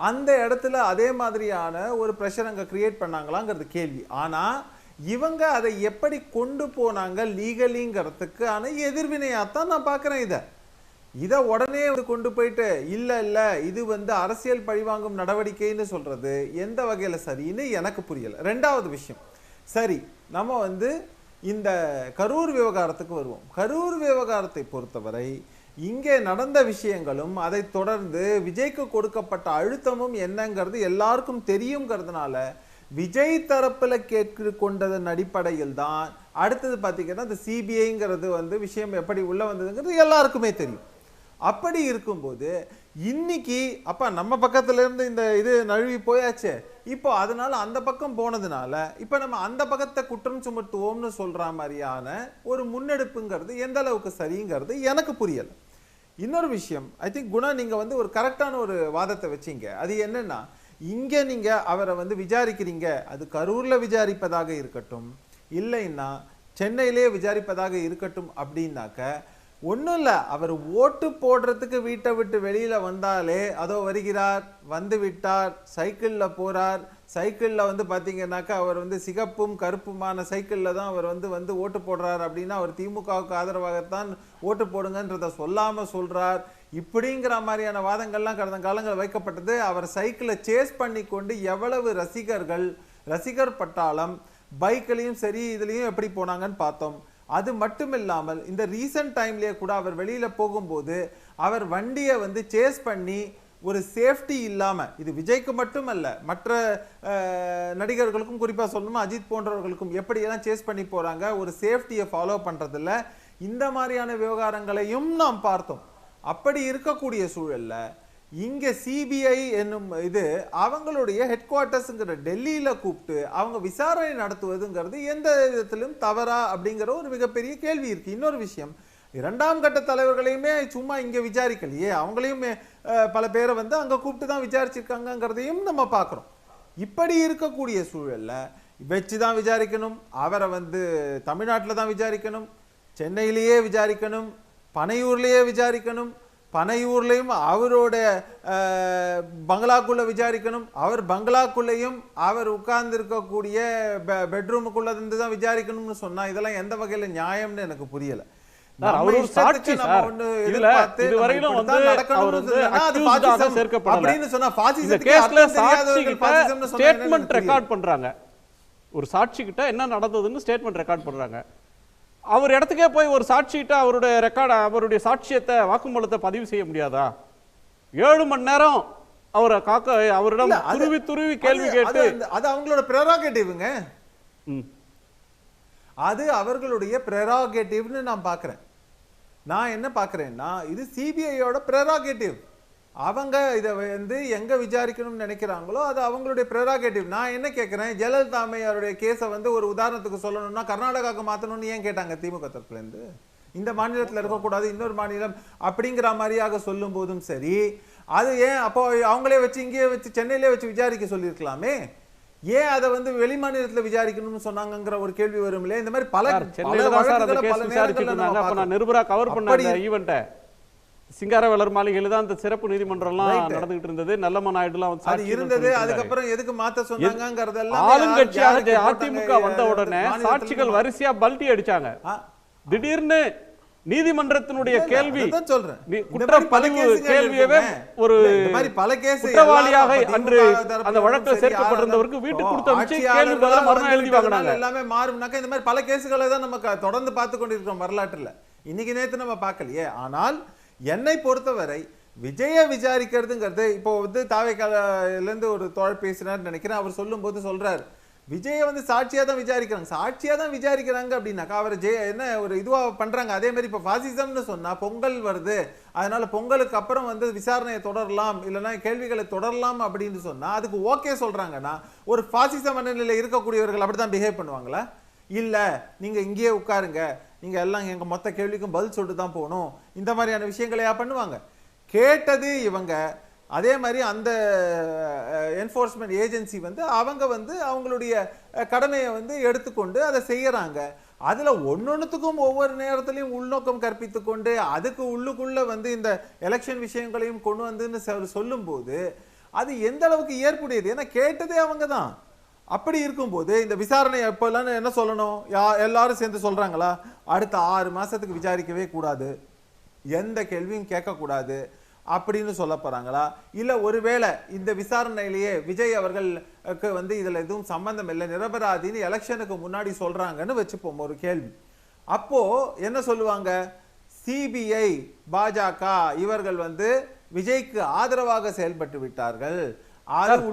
அந்த இடத்துல அதே மாதிரியான ஒரு ப்ரெஷர் அங்கே கிரியேட் பண்ணாங்களாங்கிறது கேள்வி. ஆனால் இவங்க அதை எப்படி கொண்டு போனாங்க லீகலிங்கிறதுக்கான எதிர்வினையாகத்தான் நான் பார்க்குறேன். இதை உடனே கொண்டு போயிட்டு இல்லை இது அரசியல் பழிவாங்கும் நடவடிக்கைன்னு சொல்றது எந்த வகையில் சரின்னு எனக்கு புரியலை. ரெண்டாவது விஷயம், சரி நம்ம இந்த கரூர் விவகாரத்துக்கு வருவோம். கரூர் விவகாரத்தை பொறுத்தவரை இங்கே நடந்த விஷயங்களும் அதை தொடர்ந்து விஜய்க்கு கொடுக்கப்பட்ட அழுத்தமும் என்னங்கிறது எல்லாருக்கும் தெரியுங்கிறதுனால விஜய் தரப்புல கேட்டுக்கொண்டதன் அடிப்படையில் தான் அடுத்தது பார்த்தீங்கன்னா இந்த சிபிஐங்கிறது விஷயம் எப்படி உள்ள வந்ததுங்கிறது எல்லாருக்குமே தெரியும். அப்படி இருக்கும்போது இன்னைக்கு அப்ப நம்ம பக்கத்துல இருந்து இந்த இது நழுவி போயாச்சு. இப்போ அதனால அந்த பக்கம் போனதுனால இப்ப நம்ம அந்த பக்கத்தை குற்றம் சுமத்துவோம்னு சொல்ற மாதிரியான ஒரு முன்னெடுப்புங்கிறது எந்த அளவுக்கு சரிங்கிறது எனக்கு புரியல. இன்னொரு விஷயம், ஐ திங்க் குணா நீங்க ஒரு கரெக்டான ஒரு வாதத்தை வச்சீங்க. அது என்னன்னா, இங்க நீங்க அவரை விசாரிக்கிறீங்க, அது கரூர்ல விசாரிப்பதாக இருக்கட்டும் இல்லைன்னா சென்னையிலே விசாரிப்பதாக இருக்கட்டும் அப்படின்னாக்க ஒன்றும் இல்லை, அவர் ஓட்டு போடுறதுக்கு வீட்டை விட்டு வெளியில் வந்தாலே அதோ வருகிறார், வந்து விட்டார், சைக்கிளில் போகிறார். சைக்கிளில் பார்த்தீங்கன்னாக்கா அவர் சிகப்பும் கருப்புமான சைக்கிளில் தான் அவர் ஓட்டு போடுறார் அப்படின்னா அவர் திமுகவுக்கு ஆதரவாகத்தான் ஓட்டு போடுங்கன்றதை சொல்லாமல் சொல்கிறார். இப்படிங்கிற மாதிரியான வாதங்கள்லாம் கடந்த காலங்களில் வைக்கப்பட்டது. அவர் சைக்கிளை சேஸ் பண்ணி கொண்டு எவ்வளவு ரசிகர் பட்டாளம் பைக்கிலையும் சரி இதுலேயும் எப்படி போனாங்கன்னு பார்த்தோம். அது மட்டும் இல்லாமல் இந்த ரீசன்ட் டைம்லயே கூட அவர் வெளியில போகும்போது அவர் வண்டியை சேஸ் பண்ணி ஒரு சேஃப்டி இல்லாம, இது விஜய்க்கு மட்டுமல்ல மற்ற நடிகர்களுக்கும் குறிப்பா சொல்லணுமா அஜித் போன்றவர்களுக்கும் எப்படியெல்லாம் சேஸ் பண்ணி போறாங்க, ஒரு சேஃப்டியை ஃபாலோ பண்றதில்ல. இந்த மாதிரியான விவகாரங்களையும் நாம் பார்த்தோம். அப்படி இருக்கக்கூடிய சூழல்ல இங்க சிபிஐ என்னும் இது அவங்களுடைய ஹெட் குவார்ட்டர்ஸ்ங்கிற டெல்லியில கூப்பிட்டு அவங்க விசாரணை நடத்துவதுங்கிறது எந்த விதத்திலும் தவறா அப்படிங்கிற ஒரு மிகப்பெரிய கேள்வி இருக்கு. இன்னொரு விஷயம், இரண்டாம் கட்ட தலைவர்களையுமே சும்மா இங்க விசாரிக்கலையே, அவங்களையுமே பல பேரை அங்க கூப்பிட்டு தான் விசாரிச்சிருக்காங்கிறதையும் நம்ம பார்க்கிறோம். இப்படி இருக்கக்கூடிய சூழல்ல வச்சுதான் விசாரிக்கணும், அவரை தமிழ்நாட்டில் தான் விசாரிக்கணும், சென்னையிலேயே விசாரிக்கணும், பனையூர்லயே விசாரிக்கணும், பனையூர்லையும் அவரோட பங்களாக்குள்ள விசாரிக்கணும், அவர் பங்களாக்குள்ளையும் அவர் உட்கார்ந்து இருக்கக்கூடிய பெட்ரூமுக்குள்ள இருந்து தான் விசாரிக்கணும்னு சொன்னா இதெல்லாம் எந்த வகையில நியாயம்னு எனக்கு புரியல. ஒரு சாட்சி கிட்ட என்ன நடந்ததுன்னு ஸ்டேட்மெண்ட் ரெக்கார்ட் பண்றாங்க. அவர் இடத்துக்கே போய் ஒரு சாட்சிகிட்ட அவருடைய சாட்சியத்தை வாக்குமூலத்தை பதிவு செய்ய முடியாதா? 7 மணி நேரம் அவரை அவரிடம் துருவி கேள்வி கேட்டு அது அவங்களோட பிரெராகேட்டிவ்ங்க. அது அவர்களுடைய பிரெராகேட்டிவ்னு நான் பார்க்கிறேன். நான் என்ன பார்க்கிறேன்னா இது சிபிஐயோட பிரெராகேட்டிவ். அவங்க இதை எங்க விசாரிக்கணும்னு நினைக்கிறாங்களோ அது அவங்களுடைய பிரெராகேட்டிவ். நான் என்ன கேட்கிறேன், ஜெயலலிதா அம்மையாருடைய கேஸை ஒரு உதாரணத்துக்கு சொல்லணும்னா கர்நாடகாவுக்கு மாற்றணும்னு ஏன் கேட்டாங்க திமுக தரப்புல இருந்து? இந்த மாநிலத்தில் இருக்கக்கூடாது இன்னொரு மாநிலம் அப்படிங்கிற மாதிரியாக சொல்லும் போதும் சரி, அது ஏன் அப்போ அவங்களே வச்சு இங்கேயே வச்சு சென்னையிலே வச்சு விசாரிக்க சொல்லியிருக்கலாமே, ஏன் அதை வெளி மாநிலத்தில் விசாரிக்கணும்னு சொன்னாங்கிற ஒரு கேள்வி வரும் இல்லையா? இந்த மாதிரி பல சிங்காரவேலர் மாளிகையில தான் அந்த சிறப்பு நீதிமன்றம்லாம் நடந்துகிட்டு இருந்தது. நல்லமன் நாயுடுலாம் இருந்தது. அதுக்கப்புறம் எதுக்கு மாத்த சொன்னாங்கங்கறதெல்லாம் ஆளுங்கட்சியாக அதிமுக வந்த உடனே சாட்சிகள் வரிசையா பல்டி அடிச்சாங்க. திடீர்னு நீதிமன்றத்தினுடைய கேள்வி குற்றப்பதிவு கேள்வியவே ஒரு குற்றவாளியாக அன்று அந்த வழக்கில் சேர்க்கப்பட்டிருந்தவருக்கு வீட்டுக்கு கொடுத்து அனுப்பிச்சு கேள்வி பதிலா மரணம் எழுதி வாங்கினாங்க. எல்லாமே மாறும்னாக்க இந்த மாதிரி பல கேசுகளை தான் நம்ம தொடர்ந்து பார்த்து கொண்டிருக்கிறோம் வரலாற்றுல. இன்னைக்கு நேத்து நம்ம பார்க்கலையே. ஆனால் என்னை பொறுத்தவரை விஜயை விசாரிக்கிறதுங்கிறது இப்போ வந்து தாவேக்காலேருந்து ஒரு தோழர் பேசினார் நினைக்கிறேன். அவர் சொல்லும்போது சொல்றாரு விஜயை வந்து சாட்சியா தான் விசாரிக்கிறாங்க அப்படின்னாக்கா அவர் என்ன ஒரு இதுவா பண்றாங்க. அதே மாதிரி இப்போ பாசிசம்னு சொன்னா பொங்கல் வருது, அதனால பொங்கலுக்கு அப்புறம் வந்து விசாரணையை தொடரலாம் இல்லைன்னா கேள்விகளை தொடரலாம் அப்படின்னு சொன்னா அதுக்கு ஓகே சொல்றாங்கன்னா ஒரு பாசிச மனநிலையில் இருக்கக்கூடியவர்கள் அப்படிதான் பிஹேவ் பண்ணுவாங்களா? இல்ல நீங்க இங்கேயே உட்காருங்க, நீங்க எல்லாம் எங்க மொத்த கேள்விக்கும் பதில் சொல்லிட்டு தான் போகணும், இந்த மாதிரியான விஷயங்களையா பண்ணுவாங்க? கேட்டது இவங்க. அதே மாதிரி அந்த என்ஃபோர்ஸ்மெண்ட் ஏஜென்சி வந்து அவங்க வந்து அவங்களுடைய கடமையை வந்து எடுத்துக்கொண்டு அதை செய்யறாங்க. அதுல ஒன்னொன்னுத்துக்கும் ஒவ்வொரு நேரத்திலையும் உள்நோக்கம் கற்பித்து கொண்டு அதுக்கு உள்ளுக்குள்ள வந்து இந்த எலெக்ஷன் விஷயங்களையும் கொண்டு வந்து சொல்லும் போது அது எந்த அளவுக்கு ஏற்புடையது? ஏன்னா கேட்டதே அவங்க தான். அப்படி இருக்கும்போது இந்த விசாரணை எப்பெல்லாம் என்ன சொல்லணும்? எல்லாரும் சேர்ந்து சொல்றாங்களா அடுத்த 6 மாசத்துக்கு விசாரிக்கவே கூடாது, எந்த கேள்வியும் கேட்கக்கூடாது அப்படின்னு சொல்ல போறாங்களா? இல்ல ஒருவேளை இந்த விசாரணையிலேயே விஜய் அவர்களுக்கு வந்து இதுல எதுவும் சம்பந்தம் இல்லை, நிரபராதின்னு எலெக்ஷனுக்கு முன்னாடி சொல்றாங்கன்னு வச்சுப்போம் ஒரு கேள்வி. அப்போ என்ன சொல்லுவாங்க? சிபிஐ பாஜக இவர்கள் வந்து விஜய்க்கு ஆதரவாக செயல்பட்டு விட்டார்கள்,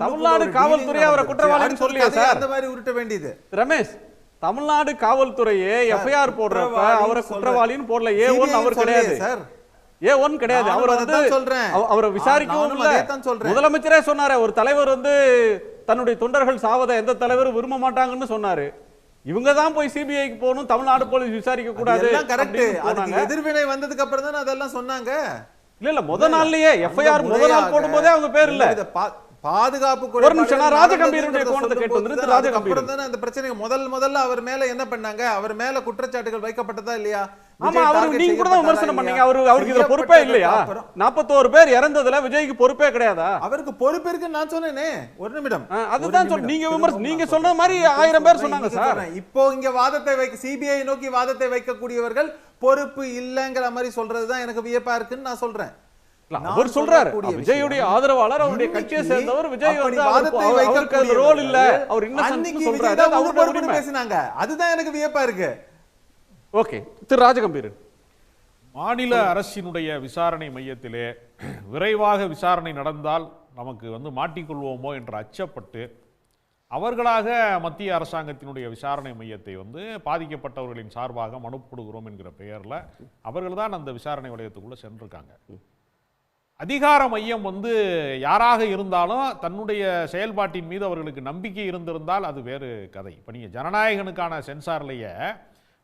தமிழ்நாடு காவல்துறை அவரை குற்றவாளின்னு சொல்லியா சார்? அந்த மாதிரி உருட்ட வேண்டியது. ரமேஷ், தமிழ்நாடு காவல்துறையே எஃப்ஐஆர் போடுறப்ப அவரை குற்றவாளின்னு போடல. A1 அவர் கிடையாது சார், A1 கிடையாது. அவர் வந்து அவரை விசாரிக்கவும் இல்லை. முதலமைச்சரே சொன்னாரு ஒரு தலைவர் வந்து தன்னுடைய தொண்டர்கள் சாவதை எந்த தலைவரும் விரும்ப மாட்டாங்கன்னு சொன்னாரு. இவங்க தான் போய் சிபிஐக்கு போகணும், தமிழ்நாடு போலீஸ் விசாரிக்க கூடாது. எதிர்வினை வந்ததுக்கு அப்புறம் தான் அதெல்லாம் சொன்னாங்க. இல்ல முத நாள்லயே எஃப்ஐஆர் முத நாள் போடும்போதே அவங்க பேர் இல்ல. பாதுகாப்பு ஒரு நிமிஷம் நான் ராஜகம்பீரனுடைய கோணத்தை கேட்டு வந்து ராஜகம்பீரன் தான் அந்த பிரச்சனை முதல்ல அவர் மேல என்ன பண்ணாங்க? அவர் மேல குற்றச்சாட்டுகள் வைக்கப்பட்டதா இல்லையா? ஆமா, அவரு நீங்க கூட தான் விமர்சனம் பண்ணீங்க. அவருக்கு இதுல பொறுப்பே இல்லையா? 41 பேர் இறந்ததுல விஜய்க்கு பொறுப்பே கிடையாதா? அவருக்கு பொறுப்பு இருக்குன்னு நான் சொன்னேனே. ஒரு நிமிடம், அதுதான் நீங்க சொல்ற மாதிரி 1000 பேர் சொன்னாங்க சார். இப்போ இங்க வாதத்தை சிபிஐ நோக்கி வாதத்தை வைக்கக்கூடியவர்கள் பொறுப்பு இல்லங்கிற மாதிரி சொல்றதுதான் எனக்கு வியப்பா இருக்குன்னு நான் சொல்றேன். அவர் சொல்றாரு விஜயுடைய ஆதரவாளர், அவருடைய கட்சியை சேர்ந்தவர். விஜய் வந்து அவருக்கு ரோல் இல்ல, அவர் இன்னசென்ட்னு சொல்றாரு. அவர் பேசினாங்க, அதுதான் எனக்கு வியப்பா இருக்கு. ஓகே, திரு ராஜகம்பீரன். மாநில அரசினுடைய விசாரணை மையத்திலே விரைவாக விசாரணை நடந்தால் நமக்கு வந்து மாட்டிக்கொள்வோமோ என்று அச்சப்பட்டு அவர்களாக மத்திய அரசாங்கத்தினுடைய விசாரணை மையத்தை வந்து பாதிக்கப்பட்டவர்களின் சார்பாக மனு போடுகிறோம் என்கிற பெயரில் அவர்கள் தான் அந்த விசாரணை வளையத்துக்குள்ள சென்றிருக்காங்க. அதிகார மையம் வந்து யாராக இருந்தாலும் தன்னுடைய செயல்பாட்டின் மீது அவர்களுக்கு நம்பிக்கை இருந்திருந்தால் அது வேறு கதை. இப்போ நீங்கள் ஜனநாயகனுக்கான சென்சார்லேயே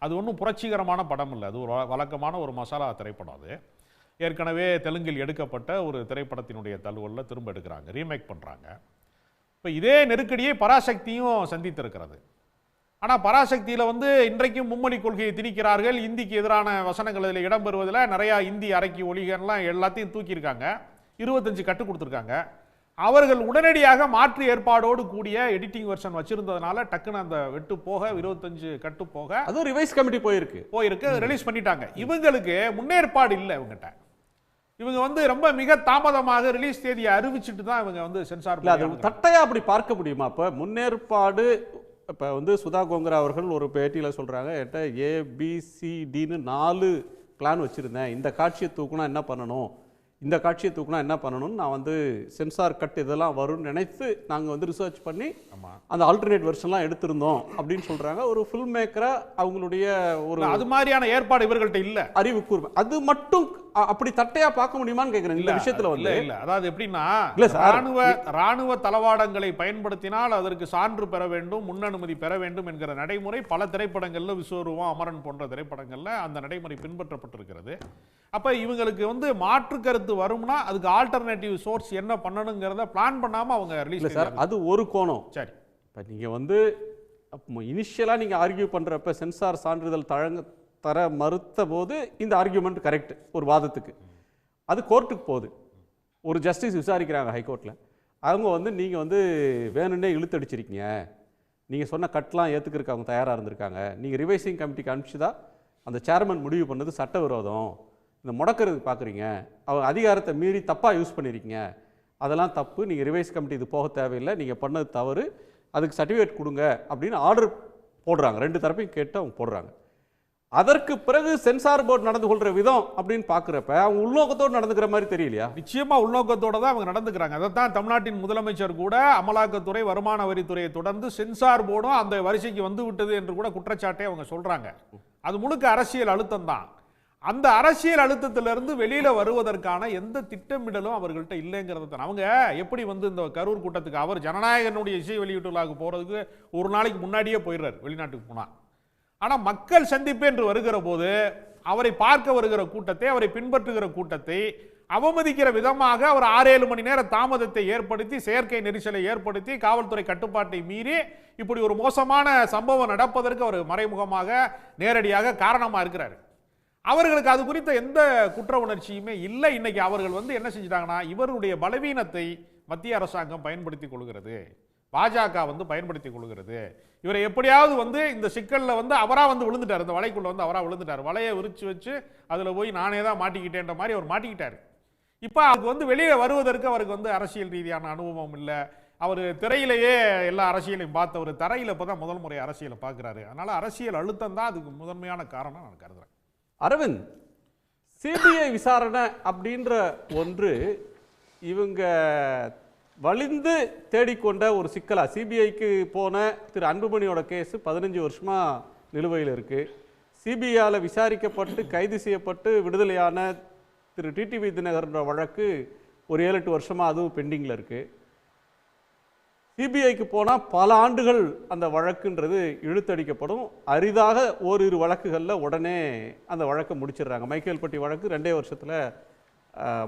அது ஒன்றும் புரட்சிகரமான படம் இல்லை, அது ஒரு வழக்கமான ஒரு மசாலா திரைப்படம். அது ஏற்கனவே தெலுங்கில் எடுக்கப்பட்ட ஒரு திரைப்படத்தினுடைய தழுவலில் திரும்ப எடுக்கிறாங்க, ரீமேக் பண்ணுறாங்க. இப்போ இதே நெருக்கடியை பராசக்தியும் சந்தித்திருக்கிறது. ஆனால் பராசக்தியில் வந்து இன்றைக்கும் மும்மொழி கொள்கையை திணிக்கிறார்கள். இந்திக்கு எதிரான வசனங்கள் இதில் இடம்பெறுவதில் நிறையா இந்தி அரைக்கி ஒலிகன்லாம் எல்லாத்தையும் தூக்கியிருக்காங்க, 25 கட்டு கொடுத்துருக்காங்க. அவர்கள் உடனடியாக மாற்று ஏற்பாடோடு கூடிய எடிட்டிங் வெர்ஷன் வச்சிருந்ததுனால டக்குன்னு அந்த வெட்டு போக 25 கட்டு போக அது ரிவைஸ் கமிட்டி போயிருக்கு ரிலீஸ் பண்ணிட்டாங்க. இவங்களுக்கு முன்னேற்பாடு இல்லை. இவங்க வந்து ரொம்ப மிக தாமதமாக ரிலீஸ் தேதியை அறிவிச்சுட்டு தான் இவங்க வந்து சென்சார் தட்டையா அப்படி பார்க்க முடியுமா? அப்ப முன்னேற்பாடு இப்போ வந்து சுதா கோங்கரா அவர்கள் ஒரு பேட்டியில் சொல்கிறாங்க, என்கிட்ட ABCDன்னு 4 பிளான் வச்சுருந்தேன், இந்த காட்சியை தூக்குனா என்ன பண்ணணும், இந்த காட்சியை தூக்குனா என்ன பண்ணணும்னு நான் வந்து சென்சார் கட் இதெல்லாம் வரும்னு நினைத்து நாங்கள் வந்து ரிசர்ச் பண்ணி அந்த ஆல்டர்னேட் வெர்ஷன்லாம் எடுத்திருந்தோம் அப்படின்னு சொல்கிறாங்க. ஒரு ஃபில்ம் மேக்கராக அவங்களுடைய ஒரு அது மாதிரியான ஏற்பாடு இவர்கள்ட்ட இல்லை, அறிவு கூர்மை. அது மட்டும் அப்படி தட்டையா பார்க்க முடியுமான்னு கேட்குறேன் இந்த விஷயத்தில் வந்து. இல்லை, அதாவது எப்படின்னா ராணுவ தளவாடங்களை பயன்படுத்தினால் அதற்கு சான்று பெற வேண்டும், முன் அனுமதி பெற வேண்டும் என்கிற நடைமுறை பல திரைப்படங்கள்ல, விஸ்வரூபம், அமரன் போன்ற திரைப்படங்கள்ல அந்த நடைமுறை பின்பற்றப்பட்டிருக்கிறது. அப்ப இவங்களுக்கு வந்து மாற்று கருத்து வரும்னா அதுக்கு ஆல்டர்னேட்டிவ் சோர்ஸ் என்ன பண்ணணுங்கிறத பிளான் பண்ணாம அவங்க ரிலீஸ் சார். அது ஒரு கோணம். சரி, இப்போ நீங்கள் வந்து இனிஷியலாக நீங்கள் ஆர்கியூ பண்ணுறப்ப சென்சார் சான்றிதழ் தர மறுத்த போது இந்த ஆர்கியூமெண்ட் கரெக்ட் ஒரு வாதத்துக்கு. அது கோர்ட்டுக்கு போகுது, ஒரு ஜஸ்டிஸ் விசாரிக்கிறாங்க ஹைகோர்ட்டில். அவங்க வந்து நீங்கள் வந்து வேணும்னே இழுத்தடிச்சிருக்கீங்க, நீங்கள் சொன்ன கட்லாம் ஏற்றுக்கிறதுக்கு அவங்க தயாராக இருந்திருக்காங்க, நீங்கள் ரிவைசிங் கமிட்டிக்கு அனுப்பிச்சுதான் அந்த சேர்மன் முடிவு பண்ணது சட்டவிரோதம், இந்த முடக்கிறதுக்கு பார்க்குறீங்க, அவங்க அதிகாரத்தை மீறி தப்பாக யூஸ் பண்ணியிருக்கீங்க, அதெல்லாம் தப்பு, நீங்கள் ரிவைஸ் கமிட்டி இது போக தேவையில்லை, நீங்கள் பண்ணது தவறு, அதுக்கு சர்டிஃபிகேட் கொடுங்க அப்படின்னு ஆர்டர் போடுறாங்க. 2 தரப்பையும் கேட்டு அவங்க போடுறாங்க. அதற்கு பிறகு சென்சார் போர்டு நடந்து கொள்ற விதம் அப்படின்னு பார்க்குறப்ப அவங்க உள்நோக்கத்தோடு நடந்துக்கிற மாதிரி தெரியலையா? நிச்சயமா உள்நோக்கத்தோட தான் அவங்க நடந்துக்கிறாங்க. அதைத்தான் தமிழ்நாட்டின் முதலமைச்சர் கூட அமலாக்கத்துறை, வருமான வரித்துறையை தொடர்ந்து சென்சார் போர்டும் அந்த வரிசைக்கு வந்து விட்டது என்று கூட குற்றச்சாட்டை அவங்க சொல்றாங்க. அது முழுக்க அரசியல் அழுத்தம் தான். அந்த அரசியல் அழுத்தத்திலிருந்து வெளியில வருவதற்கான எந்த திட்டமிடலும் அவர்கள்ட்ட இல்லைங்கிறது தான். அவங்க எப்படி வந்து இந்த கரூர் கூட்டத்துக்கு அவர் ஜனநாயகனுடைய இசை வெளியீட்டு விழாவுக்கு போறதுக்கு ஒரு நாளைக்கு முன்னாடியே போயிடுறாரு வெளிநாட்டுக்கு போனா. ஆனா மக்கள் சந்திப்பு என்று வருகிற போது அவரை பார்க்க வருகிற கூட்டத்தை, அவரை பின்பற்றுகிற கூட்டத்தை அவமதிக்கிற விதமாக அவர் 6-7 மணி நேர தாமதத்தை ஏற்படுத்தி, செயற்கை நெரிசலை ஏற்படுத்தி, காவல்துறை கட்டுப்பாட்டை மீறி இப்படி ஒரு மோசமான சம்பவம் நடப்பதற்கு அவர் மறைமுகமாக நேரடியாக காரணமா இருக்கிறார். அவர்களுக்கு அது குறித்த எந்த குற்ற உணர்ச்சியுமே இல்லை. இன்னைக்கு அவர்கள் வந்து என்ன செஞ்சிட்டாங்கன்னா, இவருடைய பலவீனத்தை மத்திய அரசாங்கம் பயன்படுத்திக் கொள்கிறது, பாஜக வந்து பயன்படுத்திக் கொள்கிறது. இவரை எப்படியாவது வந்து இந்த சிக்கல்ல வந்து அவரா வந்து விழுந்துட்டார், இந்த வலைக்குள்ள வந்து அவரா விழுந்துட்டார். வலையை விரிச்சு வச்சு அதுல போய் நானே தான் மாட்டிக்கிட்டேன்ற மாதிரி அவர் மாட்டிக்கிட்டார். இப்போ அவருக்கு வந்து வெளியே வருவதற்கு அவருக்கு வந்து அரசியல் ரீதியான அனுபவம் இல்லை. அவர் திரையிலேயே எல்லா அரசியலையும் பார்த்தவர், தரையில் இப்போ தான் முதல் முறை அரசியலை பார்க்குறாரு. அதனால அரசியல் அழுத்தம் தான் அதுக்கு முதன்மையான காரணம் நான் கருதுறேன். அரவிந்த், சிபிஐ விசாரணை அப்படின்ற ஒன்று இவங்க வலிந்து தேடிக்கொண்ட ஒரு சிக்கலா? சிபிஐக்கு போன திரு அன்புமணியோட கேஸு 15 வருஷமா நிலுவையில் இருக்கு. சிபிஐயால் விசாரிக்கப்பட்டு கைது செய்யப்பட்டு விடுதலையான திரு டிடிவி தினகரன்ற வழக்கு ஒரு 7-8 வருஷமா அதுவும் பெண்டிங்கில் இருக்கு. சிபிஐக்கு போனால் பல ஆண்டுகள் அந்த வழக்குன்றது இழுத்தடிக்கப்படும். அரிதாக ஓரிரு வழக்குகளில் உடனே அந்த வழக்கை முடிச்சிடுறாங்க. மைக்கேல்பட்டி வழக்கு 2 வருஷத்தில்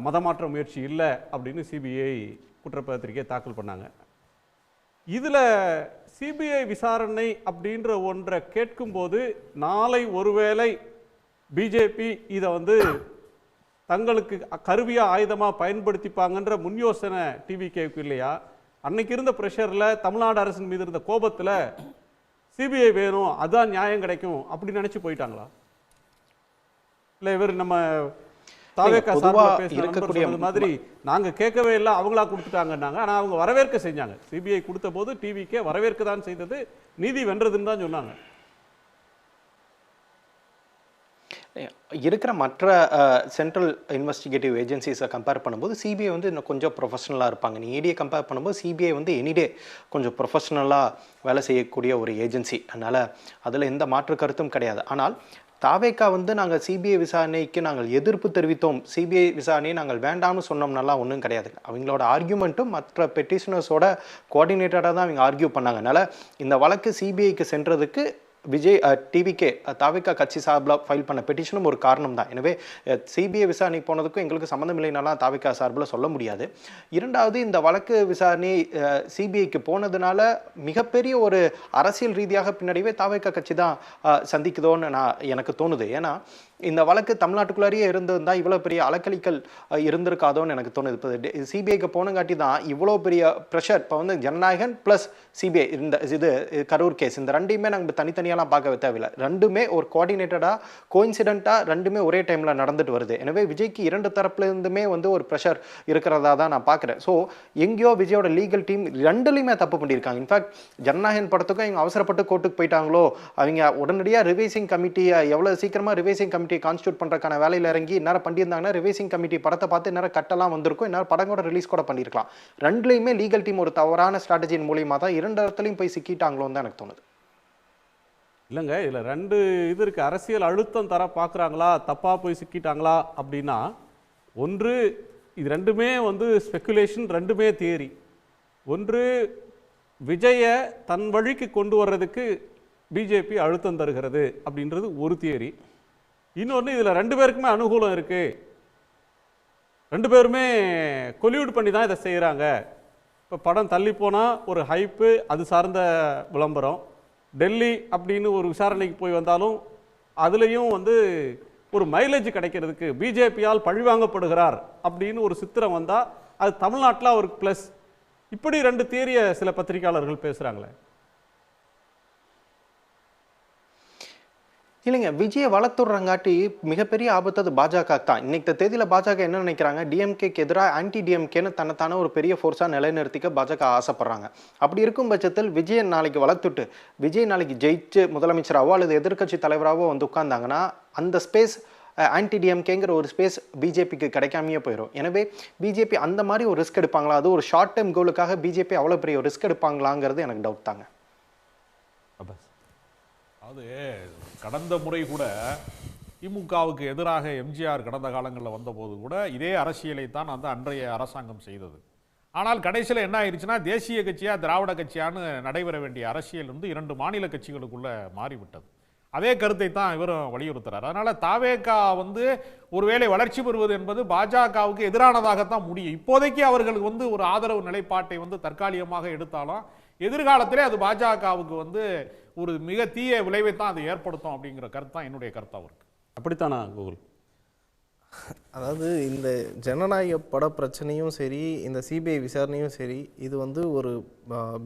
மதமாற்ற முயற்சி இல்லை அப்படின்னு சிபிஐ குற்றப்பத்திரிகை தாக்கல் பண்ணாங்க. இதில் சிபிஐ விசாரணை அப்படின்ற ஒன்றை கேட்கும்போது நாளை ஒருவேளை பிஜேபி இதை வந்து தங்களுக்கு கருவியாக ஆயுதமாக பயன்படுத்திப்பாங்கன்ற முன் யோசனை டிவிகேவுக்கு இல்லையா? அன்னைக்கு இருந்த ப்ரெஷரில், தமிழ்நாடு அரசின் மீது இருந்த கோபத்தில் சிபிஐ வேணும், அதான் நியாயம் கிடைக்கும் அப்படி நினச்சி போயிட்டாங்களா? இல்லை இவர் நம்ம தாவேகா சார்பில் இருக்கக்கூடிய மாதிரி நாங்கள் கேட்கவே இல்லை, அவங்களா கொடுத்துட்டாங்கன்னாங்க. ஆனால் அவங்க வரவேற்க செஞ்சாங்க. சிபிஐ கொடுத்த போது டிவிக்கே வரவேற்க தான் செய்தது, நீதி வென்றதுன்னு தான் சொன்னாங்க. இருக்கிற மற்ற சென்ட்ரல் இன்வெஸ்டிகேட்டிவ் ஏஜென்சிஸை கம்பேர் பண்ணும்போது சிபிஐ வந்து இன்னும் கொஞ்சம் ப்ரொஃபஷனலாக இருப்பாங்க. நீ இடியை கம்பேர் பண்ணும்போது சிபிஐ வந்து எனிடே கொஞ்சம் ப்ரொஃபஷனலாக வேலை செய்யக்கூடிய ஒரு ஏஜென்சி. அதனால் அதில் எந்த மாற்று கருத்தும் கிடையாது. ஆனால் தாவேகா வந்து நாங்கள் சிபிஐ விசாரணைக்கு நாங்கள் எதிர்ப்பு தெரிவித்தோம், சிபிஐ விசாரணையை நாங்கள் வேண்டாம்னு சொன்னோம்னாலாம் ஒன்றும் கிடையாது. அவங்களோட ஆர்கியூமெண்ட்டும் மற்ற பெட்டிஷனர்ஸோட கோஆர்டினேட்டடாக தான் அவங்க ஆர்கியூ பண்ணாங்க. அதனால் இந்த வழக்கு சிபிஐக்கு சென்றதுக்கு விஜய் டிவிகே தாவேகா கட்சி சார்பில் ஃபைல் பண்ண பெட்டிஷனும் ஒரு காரணம் தான். எனவே சிபிஐ விசாரணை போனதுக்கும் எங்களுக்கு சம்மந்தம் இல்லைனாலாம் தாவேகா சார்பில் சொல்ல முடியாது. இரண்டாவது, இந்த வழக்கு விசாரணை சிபிஐக்கு போனதுனால மிகப்பெரிய ஒரு அரசியல் ரீதியாக பின்னாடியே தாவேகா கட்சி தான் சந்திக்குதோன்னு எனக்கு தோணுது. ஏன்னா இந்த வழக்கு தமிழ்நாட்டுக்குள்ளாரியே இருந்திருந்தால் இவ்வளோ பெரிய அலக்கழிக்கல் இருந்திருக்காதோன்னு எனக்கு தோணுது. இப்போ சிபிஐக்கு போனங்காட்டி தான் இவ்வளோ பெரிய ப்ரெஷர். இப்போ வந்து ஜனநாயகன் ப்ளஸ் சிபிஐ, இந்த இது கரூர் கேஸ், இந்த ரெண்டையுமே நாங்கள் தனித்தனியாலாம் பார்க்க தேவையில்லை. ரெண்டுமே ஒரு கோஆர்டினேட்டடாக கோயின்சிடென்ட்டாக ரெண்டுமே ஒரே டைமில் நடந்துட்டு வருது. எனவே விஜய்க்கு 2 தரப்புலேருந்துமே வந்து ஒரு ப்ரெஷர் இருக்கிறதா தான் நான் பார்க்குறேன். ஸோ எங்கேயோ விஜயோட லீகல் டீம் ரெண்டுலையுமே தப்பு பண்ணியிருக்காங்க. இன்ஃபேக்ட் ஜனநாயகன் படத்துக்கும் இவங்க அவசரப்பட்டு கோர்ட்டுக்கு போயிட்டாங்களோ, அவங்க உடனடியாக ரிவைசிங் கமிட்டியை எவ்வளோ சீக்கிரமாக ரிவைசிங் கமிட்டி கான்ஸ்டியூட் பண்றதுக்கான வேலையில இறங்கி நேரம் பண்ணியிருந்தாங்கன்னா ரிவைசிங் கமிட்டி படத்தை பார்த்து நேரம் கட்டெல்லாம் வந்திருக்கும், நேரம் படம் கூட ரிலீஸ் கூட பண்ணியிருக்கலாம். ரெண்டுலையுமே லீகல் டீம் ஒரு தவறான ஸ்ட்ராட்டஜியின் மூலியமா தான் 2 இடத்துலையும் போய் சிக்கிட்டாங்களோன்னு தான் எனக்கு தோணுது. இல்லைங்க, இதில் 2 இது இருக்குது. அரசியல் அழுத்தம் தர பார்க்குறாங்களா, தப்பாக போய் சிக்கிட்டாங்களா அப்படின்னா, ஒன்று இது ரெண்டுமே வந்து ஸ்பெக்குலேஷன், ரெண்டுமே தியரி. ஒன்று விஜயை தன் வழிக்கு கொண்டு வர்றதுக்கு பிஜேபி அழுத்தம் தருகிறது அப்படின்றது ஒரு தியரி. இன்னொன்று, இதில் 2 பேருக்குமே அனுகூலம் இருக்குது, 2 பேருமே கொல்யூட் பண்ணி தான் இதை செய்கிறாங்க. இப்போ படம் தள்ளி போனால் ஒரு ஹைப்பு, அது சார்ந்த விளம்பரம். டெல்லி அப்படின்னு ஒரு விசாரணைக்கு போய் வந்தாலும் அதுலேயும் வந்து ஒரு மைலேஜ் கிடைக்கிறதுக்கு பிஜேபியால் பழிவாங்கப்படுகிறார் அப்படின்னு ஒரு சித்திரம் வந்தால் அது தமிழ்நாட்டில் ஒரு ப்ளஸ். இப்படி 2 தியரியை சில பத்திரிகையாளர்கள் பேசுகிறாங்களே. இல்லைங்க, விஜயை வளர்த்துடுறங்காட்டி மிகப்பெரிய ஆபத்து அது பாஜக தான். இன்னைக்கு தேதியில பாஜக என்ன நினைக்கிறாங்க, டிஎம்கேக்கு எதிராக ஆன்டி டிஎம்கேன்னு தன்னைத்தான ஒரு பெரிய ஃபோர்ஸா நிலைநிறுத்திக்க பாஜக ஆசைப்படுறாங்க. அப்படி இருக்கும் பட்சத்தில் விஜயை நாளைக்கு வளர்த்துட்டு விஜய் நாளைக்கு ஜெயிச்சு முதலமைச்சராவோ அல்லது எதிர்க்கட்சி தலைவராகவோ வந்து உட்கார்ந்தாங்கன்னா அந்த ஸ்பேஸ் ஆன்டி டிஎம்கேங்கிற ஒரு ஸ்பேஸ் பிஜேபிக்கு கிடைக்காமையே போயிடும். எனவே பிஜேபி அந்த மாதிரி ஒரு ரிஸ்க் எடுப்பாங்களா, அது ஒரு ஷார்ட் டைம் கோலுக்காக பிஜேபி அவ்வளோ பெரிய ஒரு ரிஸ்க் எடுப்பாங்களாங்கிறது எனக்கு டவுட் தாங்க. அது கடந்த முறை கூட திமுகவுக்கு எதிராக எம்ஜிஆர் கடந்த காலங்களில் வந்தபோது கூட இதே அரசியலை தான் அந்த அன்றைய அரசாங்கம் செய்தது. ஆனால் கடைசியில் என்ன ஆயிடுச்சுன்னா, தேசிய கட்சியா திராவிட கட்சியான்னு நடைபெற வேண்டிய அரசியல் வந்து 2 மாநில கட்சிகளுக்குள்ள மாறிவிட்டது. அதே கருத்தை தான் இவரும் வலியுறுத்துறாரு. அதனால தாவேகா வந்து ஒருவேளை வளர்ச்சி பெறுவது என்பது பாஜகவுக்கு எதிரானதாகத்தான் முடியும். இப்போதைக்கு அவர்களுக்கு வந்து ஒரு ஆதரவு நிலைப்பாட்டை வந்து தற்காலிகமாக எடுத்தாலும் எதிர்காலத்திலே அது பாஜகவுக்கு வந்து ஒரு மிக தீய விளைவை தான் அது ஏற்படுத்தும் அப்படிங்கிற கருத்து தான் என்னுடைய கருத்தாக இருக்கு. அப்படித்தானா கூகுள்? அதாவது இந்த ஜனநாயக பட பிரச்சனையும் சரி, இந்த சிபிஐ விசாரணையும் சரி, இது வந்து ஒரு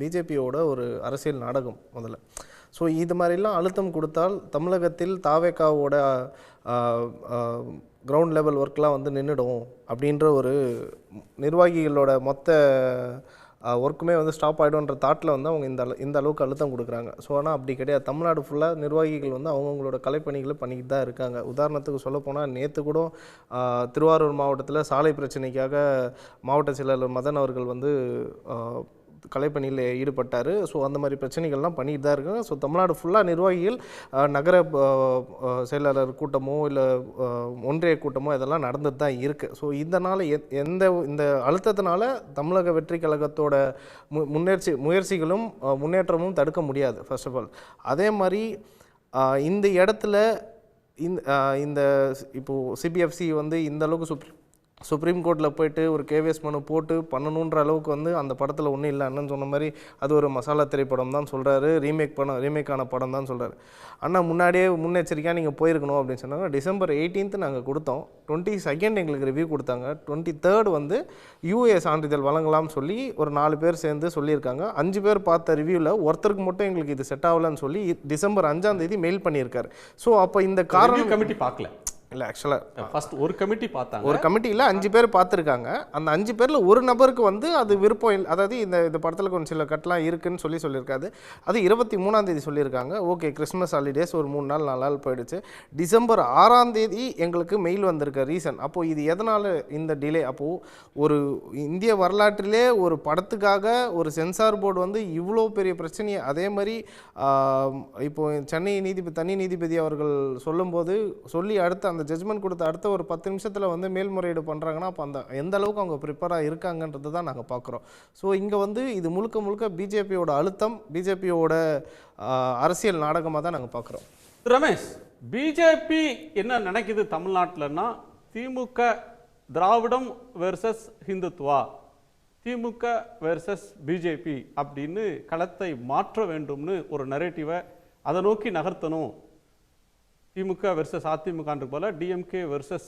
பிஜேபியோட ஒரு அரசியல் நாடகம் முதல்ல. ஸோ இது மாதிரிலாம் அழுத்தம் கொடுத்தால் தமிழகத்தில் தாவேகாவோட கிரவுண்ட் லெவல் ஒர்க்லாம் வந்து நின்றுடும் அப்படின்ற ஒரு நிர்வாகிகளோட மொத்த ஒர்க்குமே வந்து ஸ்டாப் ஆகிடும்ன்ற தாட்டில் வந்து அவங்க இந்த அளவுக்கு அழுத்தம் கொடுக்குறாங்க. ஸோ ஆனால் அப்படி கிடையாது. தமிழ்நாடு ஃபுல்லாக நிர்வாகிகள் வந்து அவங்கவுங்களோட கலைப்பணிகளை பண்ணிக்கிட்டு தான் இருக்காங்க. உதாரணத்துக்கு சொல்லப்போனால் நேற்று கூட திருவாரூர் மாவட்டத்தில் சாலை பிரச்சனைக்காக மாவட்ட செயலாளர் மதன் அவர்கள் வந்து கலைப்பணியில் ஈடுபட்டார். ஸோ அந்த மாதிரி பிரச்சனைகள்லாம் பண்ணிட்டு தான் இருக்காங்க. ஸோ தமிழ்நாடு ஃபுல்லாக நிர்வாகிகள் நகர செயலாளர் கூட்டமோ இல்லை ஒன்றிய கூட்டமோ இதெல்லாம் நடந்துட்டு தான் இருக்குது. ஸோ இதனால் இந்த அழுத்தத்தினால தமிழக வெற்றி கழகத்தோட முயற்சிகளும் முன்னேற்றமும் தடுக்க முடியாது ஃபர்ஸ்ட் ஆஃப் ஆல். அதே மாதிரி இந்த இடத்துல இந்த இப்போது சிபிஎஃப்சி வந்து இந்த அளவுக்கு சுப்ரீம் கோர்ட்டில் போய்ட்டு ஒரு கேவிஎஸ் மனு போட்டு பண்ணணுன்ற அளவுக்கு வந்து அந்த படத்தில் ஒன்றும் இல்லை. அண்ணன் சொன்ன மாதிரி அது ஒரு மசாலா திரைப்படம் தான் சொல்கிறாரு, ரீமேக்கான படம் தான் சொல்கிறாரு. அண்ணா முன்னாடியே முன்னெச்சரிக்கையாக நீங்கள் போயிருக்கணும் அப்படின்னு சொன்னாங்க. December 18 நாங்கள் கொடுத்தோம். 22 எங்களுக்கு ரிவ்யூ கொடுத்தாங்க. 23 வந்து யூஏ சான்றிதழ் வழங்கலாம்னு சொல்லி ஒரு 4 பேர் சேர்ந்து சொல்லியிருக்காங்க. 5 பேர் பார்த்த ரிவ்யூவில் ஒருத்தருக்கு மட்டும் எங்களுக்கு இது செட் ஆகலன்னு சொல்லி December 5 மேல் பண்ணியிருக்காரு. ஸோ அப்போ இந்த காரணம் கமிட்டி பார்க்கல இல்லை, ஆக்சுவலாக ஃபர்ஸ்ட் ஒரு கமிட்டி பார்த்தாங்க. ஒரு கமிட்டியில் 5 பேர் பார்த்துருக்காங்க. அந்த 5 பேரில் ஒரு நபருக்கு வந்து அது விருப்பம் இல்லை. அதாவது இந்த படத்தில் கொஞ்சம் சில கட்டெலாம் இருக்குன்னு சொல்லியிருக்காது. அது 23 சொல்லியிருக்காங்க. ஓகே, கிறிஸ்மஸ் ஹாலிடேஸ் ஒரு 3 நாள் 4 நாள் போயிடுச்சு. December 6 எங்களுக்கு மெயில் வந்திருக்க ரீசன். அப்போது இது எதனால் இந்த டிலே? அப்போது ஒரு இந்திய வரலாற்றிலே ஒரு படத்துக்காக ஒரு சென்சார் போர்டு வந்து இவ்வளோ பெரிய பிரச்சனையை, அதே மாதிரி இப்போது சென்னை தனி நீதிபதி அவர்கள் சொல்லும்போது சொல்லி அடுத்த அந்த ஜட்ஜ்மெண்ட் கொடுத்த அடுத்த ஒரு 10 நிமிஷத்தில் வந்து மேல்முறையீடு பண்ணுறாங்கன்னா அப்போ எந்த அளவுக்கு அவங்க ப்ரிப்பேராக இருக்காங்கன்றது தான் நாங்கள் பார்க்குறோம். ஸோ இங்கே வந்து இது முழுக்க பிஜேபியோட அழுத்தம், பிஜேபியோட அரசியல் நாடகமாக தான் நாங்கள் பார்க்குறோம். ரமேஷ், பிஜேபி என்ன நினைக்குது தமிழ்நாட்டில்னா, திமுக திராவிடம் வெர்சஸ் ஹிந்துத்வா, திமுக வெர்சஸ் பிஜேபி அப்படின்னு களத்தை மாற்ற வேண்டும்னு ஒரு நரேட்டிவை அதை நோக்கி நகர்த்தணும். திமுக வெர்சஸ் அதிமுகன்ற போல டிஎம்கே வெர்சஸ்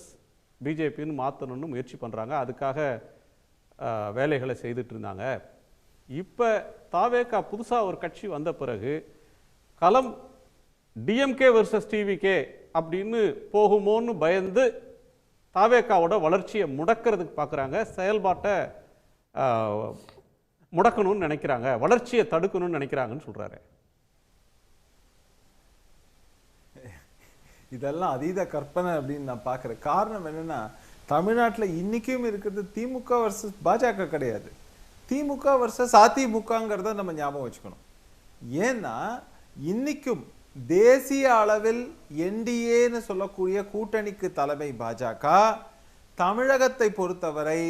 பிஜேபின்னு மாற்றணும்னு முயற்சி பண்ணுறாங்க. அதுக்காக வேலைகளை செய்துட்டு இருந்தாங்க. இப்போ தாவேகா புதுசாக ஒரு கட்சி வந்த பிறகு களம் டிஎம்கே வெர்சஸ் டிவிகே அப்படின்னு போகுமோன்னு பயந்து தாவேகாவோட வளர்ச்சியை முடக்கிறதுக்கு பார்க்குறாங்க. செயல்பாட்டை முடக்கணும்னு நினைக்கிறாங்க, வளர்ச்சியை தடுக்கணும்னு நினைக்கிறாங்கன்னு சொல்கிறாரு. இதெல்லாம் அதீத கற்பனை அப்படின்னு நான் பார்க்குறேன். காரணம் என்னன்னா, தமிழ்நாட்டில் இன்னைக்கும் இருக்கிறது திமுக வர்சஸ் பாஜக கிடையாது, திமுக வர்சஸ் அதிமுகங்கிறத நம்ம ஞாபகம் வச்சுக்கணும். ஏன்னா இன்னைக்கும் தேசிய அளவில் என்டிஏன்னு சொல்லக்கூடிய கூட்டணிக்கு தலைமை பாஜக, தமிழகத்தை பொறுத்தவரை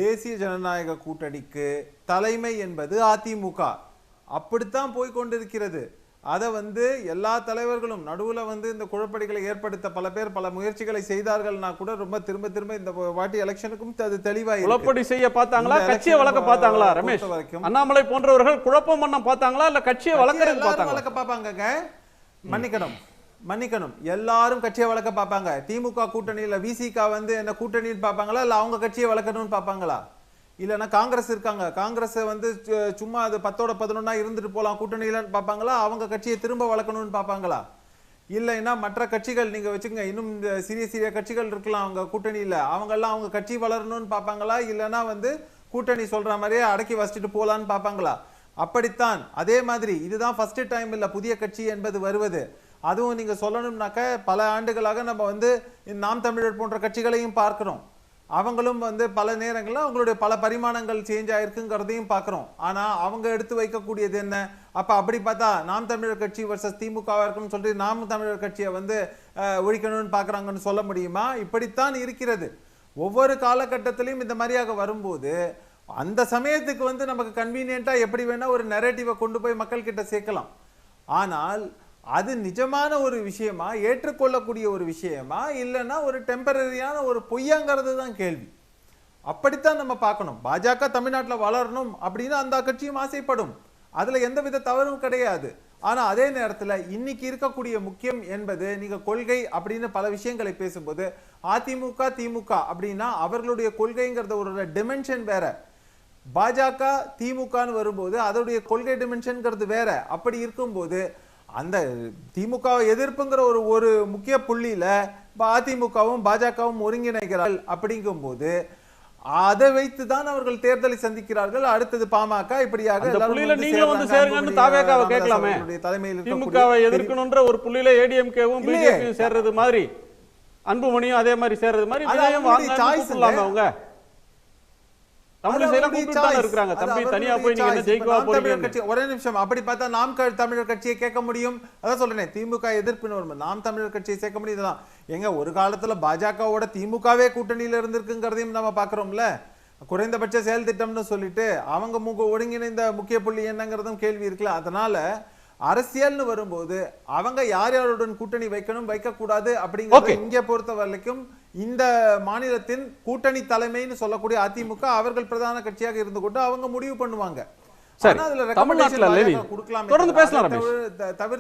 தேசிய ஜனநாயக கூட்டணிக்கு தலைமை என்பது அதிமுக. அப்படித்தான் போய்கொண்டிருக்கிறது. அதை வந்து எல்லா தலைவர்களும் நடுவில் வந்து இந்த குழப்படிகளை ஏற்படுத்த பல பேர் பல முயற்சிகளை செய்தார்கள்னா கூட ரொம்ப திரும்ப இந்த வாட்டி எலெக்ஷனுக்கும் அது தெளிவாக குழப்படி செய்ய பார்த்தாங்களா, கட்சியை வளர்க்க பார்த்தாங்களா? ரமேஷ், அண்ணாமலை போன்றவர்கள் குழப்பம் பண்ண பார்த்தாங்களா இல்ல கட்சியை வளர்க்க பார்ப்பாங்க? மன்னிக்கணும், எல்லாரும் கட்சியை வளர்க்க பார்ப்பாங்க. திமுக கூட்டணியில விசிக வந்து என்ன கூட்டணின்னு பார்ப்பாங்களா இல்ல அவங்க கட்சியை வளர்க்கணும்னு பார்ப்பாங்களா? இல்லைன்னா காங்கிரஸ் இருக்காங்க, காங்கிரஸ் வந்து சும்மா அது 10-11 இருந்துட்டு போகலாம் கூட்டணியிலன்னு பார்ப்பாங்களா? அவங்க கட்சியை திரும்ப வளர்க்கணும்னு பார்ப்பாங்களா? இல்லைன்னா மற்ற கட்சிகள் நீங்க வச்சுக்கோங்க, இன்னும் இந்த சிறிய சிறிய கட்சிகள் இருக்கலாம் அவங்க கூட்டணியில, அவங்கெல்லாம் அவங்க கட்சி வளரணும்னு பார்ப்பாங்களா, இல்லைன்னா வந்து கூட்டணி சொல்ற மாதிரியே அடக்கி வச்சுட்டு போலான்னு பார்ப்பாங்களா? அப்படித்தான். அதே மாதிரி இதுதான் ஃபர்ஸ்ட் டைம் இல்ல புதிய கட்சி என்பது வருவது. அதுவும் நீங்க சொல்லணும்னாக்க பல ஆண்டுகளாக நம்ம வந்து நாம் தமிழர் போன்ற கட்சிகளையும் பார்க்கிறோம். அவங்களும் வந்து பல நேரங்களில் அவங்களுடைய பல பரிமாணங்கள் சேஞ்ச் ஆயிருக்குங்கிறதையும் பார்க்குறோம். ஆனால் அவங்க எடுத்து வைக்கக்கூடியது என்ன? அப்போ அப்படி பார்த்தா நாம் தமிழர் கட்சி வர்சஸ் திமுகவாக இருக்குன்னு சொல்லிட்டு நாம் தமிழர் கட்சியை வந்து ஒழிக்கணும்னு பார்க்குறாங்கன்னு சொல்ல முடியுமா? இப்படித்தான் இருக்கிறது. ஒவ்வொரு காலகட்டத்திலையும் இந்த மாதிரியாக வரும்போது அந்த சமயத்துக்கு வந்து நமக்கு கன்வீனியண்ட்டாக எப்படி வேணால் ஒரு நெரேட்டிவை கொண்டு போய் மக்கள்கிட்ட சேர்க்கலாம். ஆனால் அது நிஜமான ஒரு விஷயமா, ஏற்றுக்கொள்ளக்கூடிய ஒரு விஷயமா, இல்லைன்னா ஒரு டெம்பரரியான ஒரு பொய்யாங்கிறது தான் கேள்வி. அப்படித்தான் நம்ம பார்க்கணும். பாஜக தமிழ்நாட்டில் வளரணும் அப்படின்னு அந்த கட்சியும் ஆசைப்படும், அதுல எந்தவித தவறும் கிடையாது. ஆனா அதே நேரத்தில் இன்னைக்கு இருக்கக்கூடிய முக்கியம் என்பது, நீங்க கொள்கை அப்படின்னு பல விஷயங்களை பேசும்போது அதிமுக திமுக அப்படின்னா அவர்களுடைய கொள்கைங்கிறத ஒரு டிமென்ஷன் வேற, பாஜக திமுகன்னு வரும்போது அதோடைய கொள்கை டிமென்ஷன்ங்கிறது வேற. அப்படி இருக்கும்போது அந்த திமுக எதிர்ப்புங்கிற ஒரு முக்கிய புள்ளியில அதிமுகவும் பாஜகவும் ஒருங்கிணைக்கிறார்கள். அப்படிங்கும்போது அதை வைத்து தான் அவர்கள் தேர்தலை சந்திக்கிறார்கள். அடுத்தது பாமக, இப்படியாக திமுகவை எதிர்க்கணும்ன்ற ஒரு புள்ளியில ஏடிஎம்கேவும் பிஜேபியும் சேர்றது மாதிரி, அன்புமணியும் அதே மாதிரி சேர்றது மாதிரி அவங்க ஒரே நிமிஷம். அப்படி பார்த்தா நாம் தமிழர் கட்சியை கேட்க முடியும். அதான் சொல்றேன், திமுக எதிர்ப்புன்னு வரும், நாம் தமிழர் கட்சியை சேர்க்க முடியுதுதான். எங்க ஒரு காலத்துல பாஜகவோட திமுகவே கூட்டணியில இருந்திருக்குங்கிறதையும் நம்ம பாக்குறோம்ல. குறைந்தபட்ச செயல் திட்டம்னு சொல்லிட்டு அவங்க ஒருங்கிணைந்த முக்கிய புள்ளி என்னங்கிறதும் கேள்வி இருக்குல்ல. அதனால அரசியல்னு வரும்போது அவங்க யார் யாருடன் கூட்டணி வைக்கணும் வைக்க கூடாது அப்படிங்கறது இங்க பொறுத்த வரைக்கும் இந்த மாநிலத்தின் கூட்டணி தலைமைன்னு சொல்லக்கூடிய அதிமுக அவர்கள் பிரதான கட்சியாக இருந்து கொண்டு அவங்க முடிவு பண்ணுவாங்க.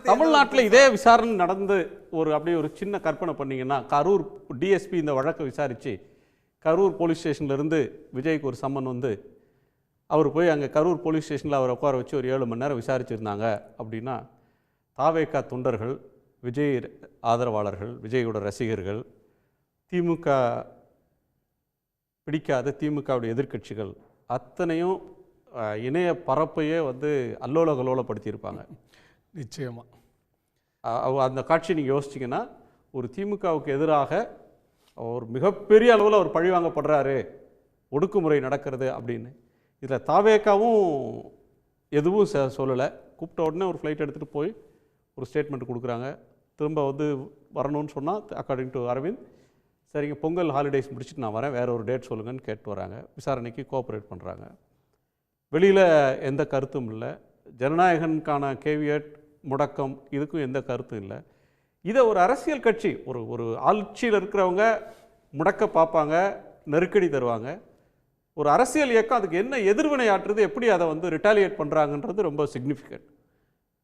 தமிழ்நாட்டில் இதே விசாரணை நடந்து அப்படியே ஒரு சின்ன கற்பனை பண்ணீங்கன்னா, கரூர் டிஎஸ்பி இந்த வழக்கை விசாரிச்சு கரூர் போலீஸ் ஸ்டேஷன்ல இருந்து விஜய்க்கு ஒரு சம்மன் வந்து அவர் போய் அங்கே கரூர் போலீஸ் ஸ்டேஷனில் அவரை உட்கார வச்சு ஒரு 7 மணி நேரம் விசாரிச்சிருந்தாங்க அப்படின்னா, தாவேகா தொண்டர்கள், விஜய் ஆதரவாளர்கள், விஜயோட ரசிகர்கள், திமுக பிடிக்காத திமுகவுடைய எதிர்க்கட்சிகள் அத்தனையும் இணைய பரப்பையே வந்து அல்லோல கல்லோலப்படுத்தியிருப்பாங்க. நிச்சயமாக அந்த காட்சி நீங்கள் யோசிச்சிங்கன்னா, ஒரு திமுகவுக்கு எதிராக ஒரு மிகப்பெரிய அளவில் அவர் பழிவாங்கப்படுறாரு, ஒடுக்குமுறை நடக்கிறது அப்படின்னு. இதில் தாவேக்காவும் எதுவும் சொல்லலை. கூப்பிட்ட உடனே ஒரு ஃப்ளைட் எடுத்துகிட்டு போய் ஒரு ஸ்டேட்மெண்ட் கொடுக்குறாங்க. திரும்ப வந்து வரணும்னு சொன்னால் அக்கார்டிங் டு அரவிந்த், சரிங்க பொங்கல் ஹாலிடேஸ் முடிச்சுட்டு நான் வரேன், வேற ஒரு டேட் சொல்லுங்கன்னு கேட்டு வராங்க. விசாரணைக்கு கோஆப்ரேட் பண்ணுறாங்க. வெளியில் எந்த கருத்தும் இல்லை. ஜனநாயகனுக்கான கேவியட் முடக்கம் இதுக்கும் எந்த கருத்தும் இல்லை. இதை ஒரு அரசியல் கட்சி ஒரு ஆட்சியில் இருக்கிறவங்க முடக்க பார்ப்பாங்க, நெருக்கடி தருவாங்க. ஒரு அரசியல் இயக்கம் அதுக்கு என்ன எதிர்வினை ஆற்றுறது, எப்படி அதை வந்து ரிட்டாலியேட் பண்ணுறாங்கன்றது ரொம்ப சிக்னிஃபிகண்ட்.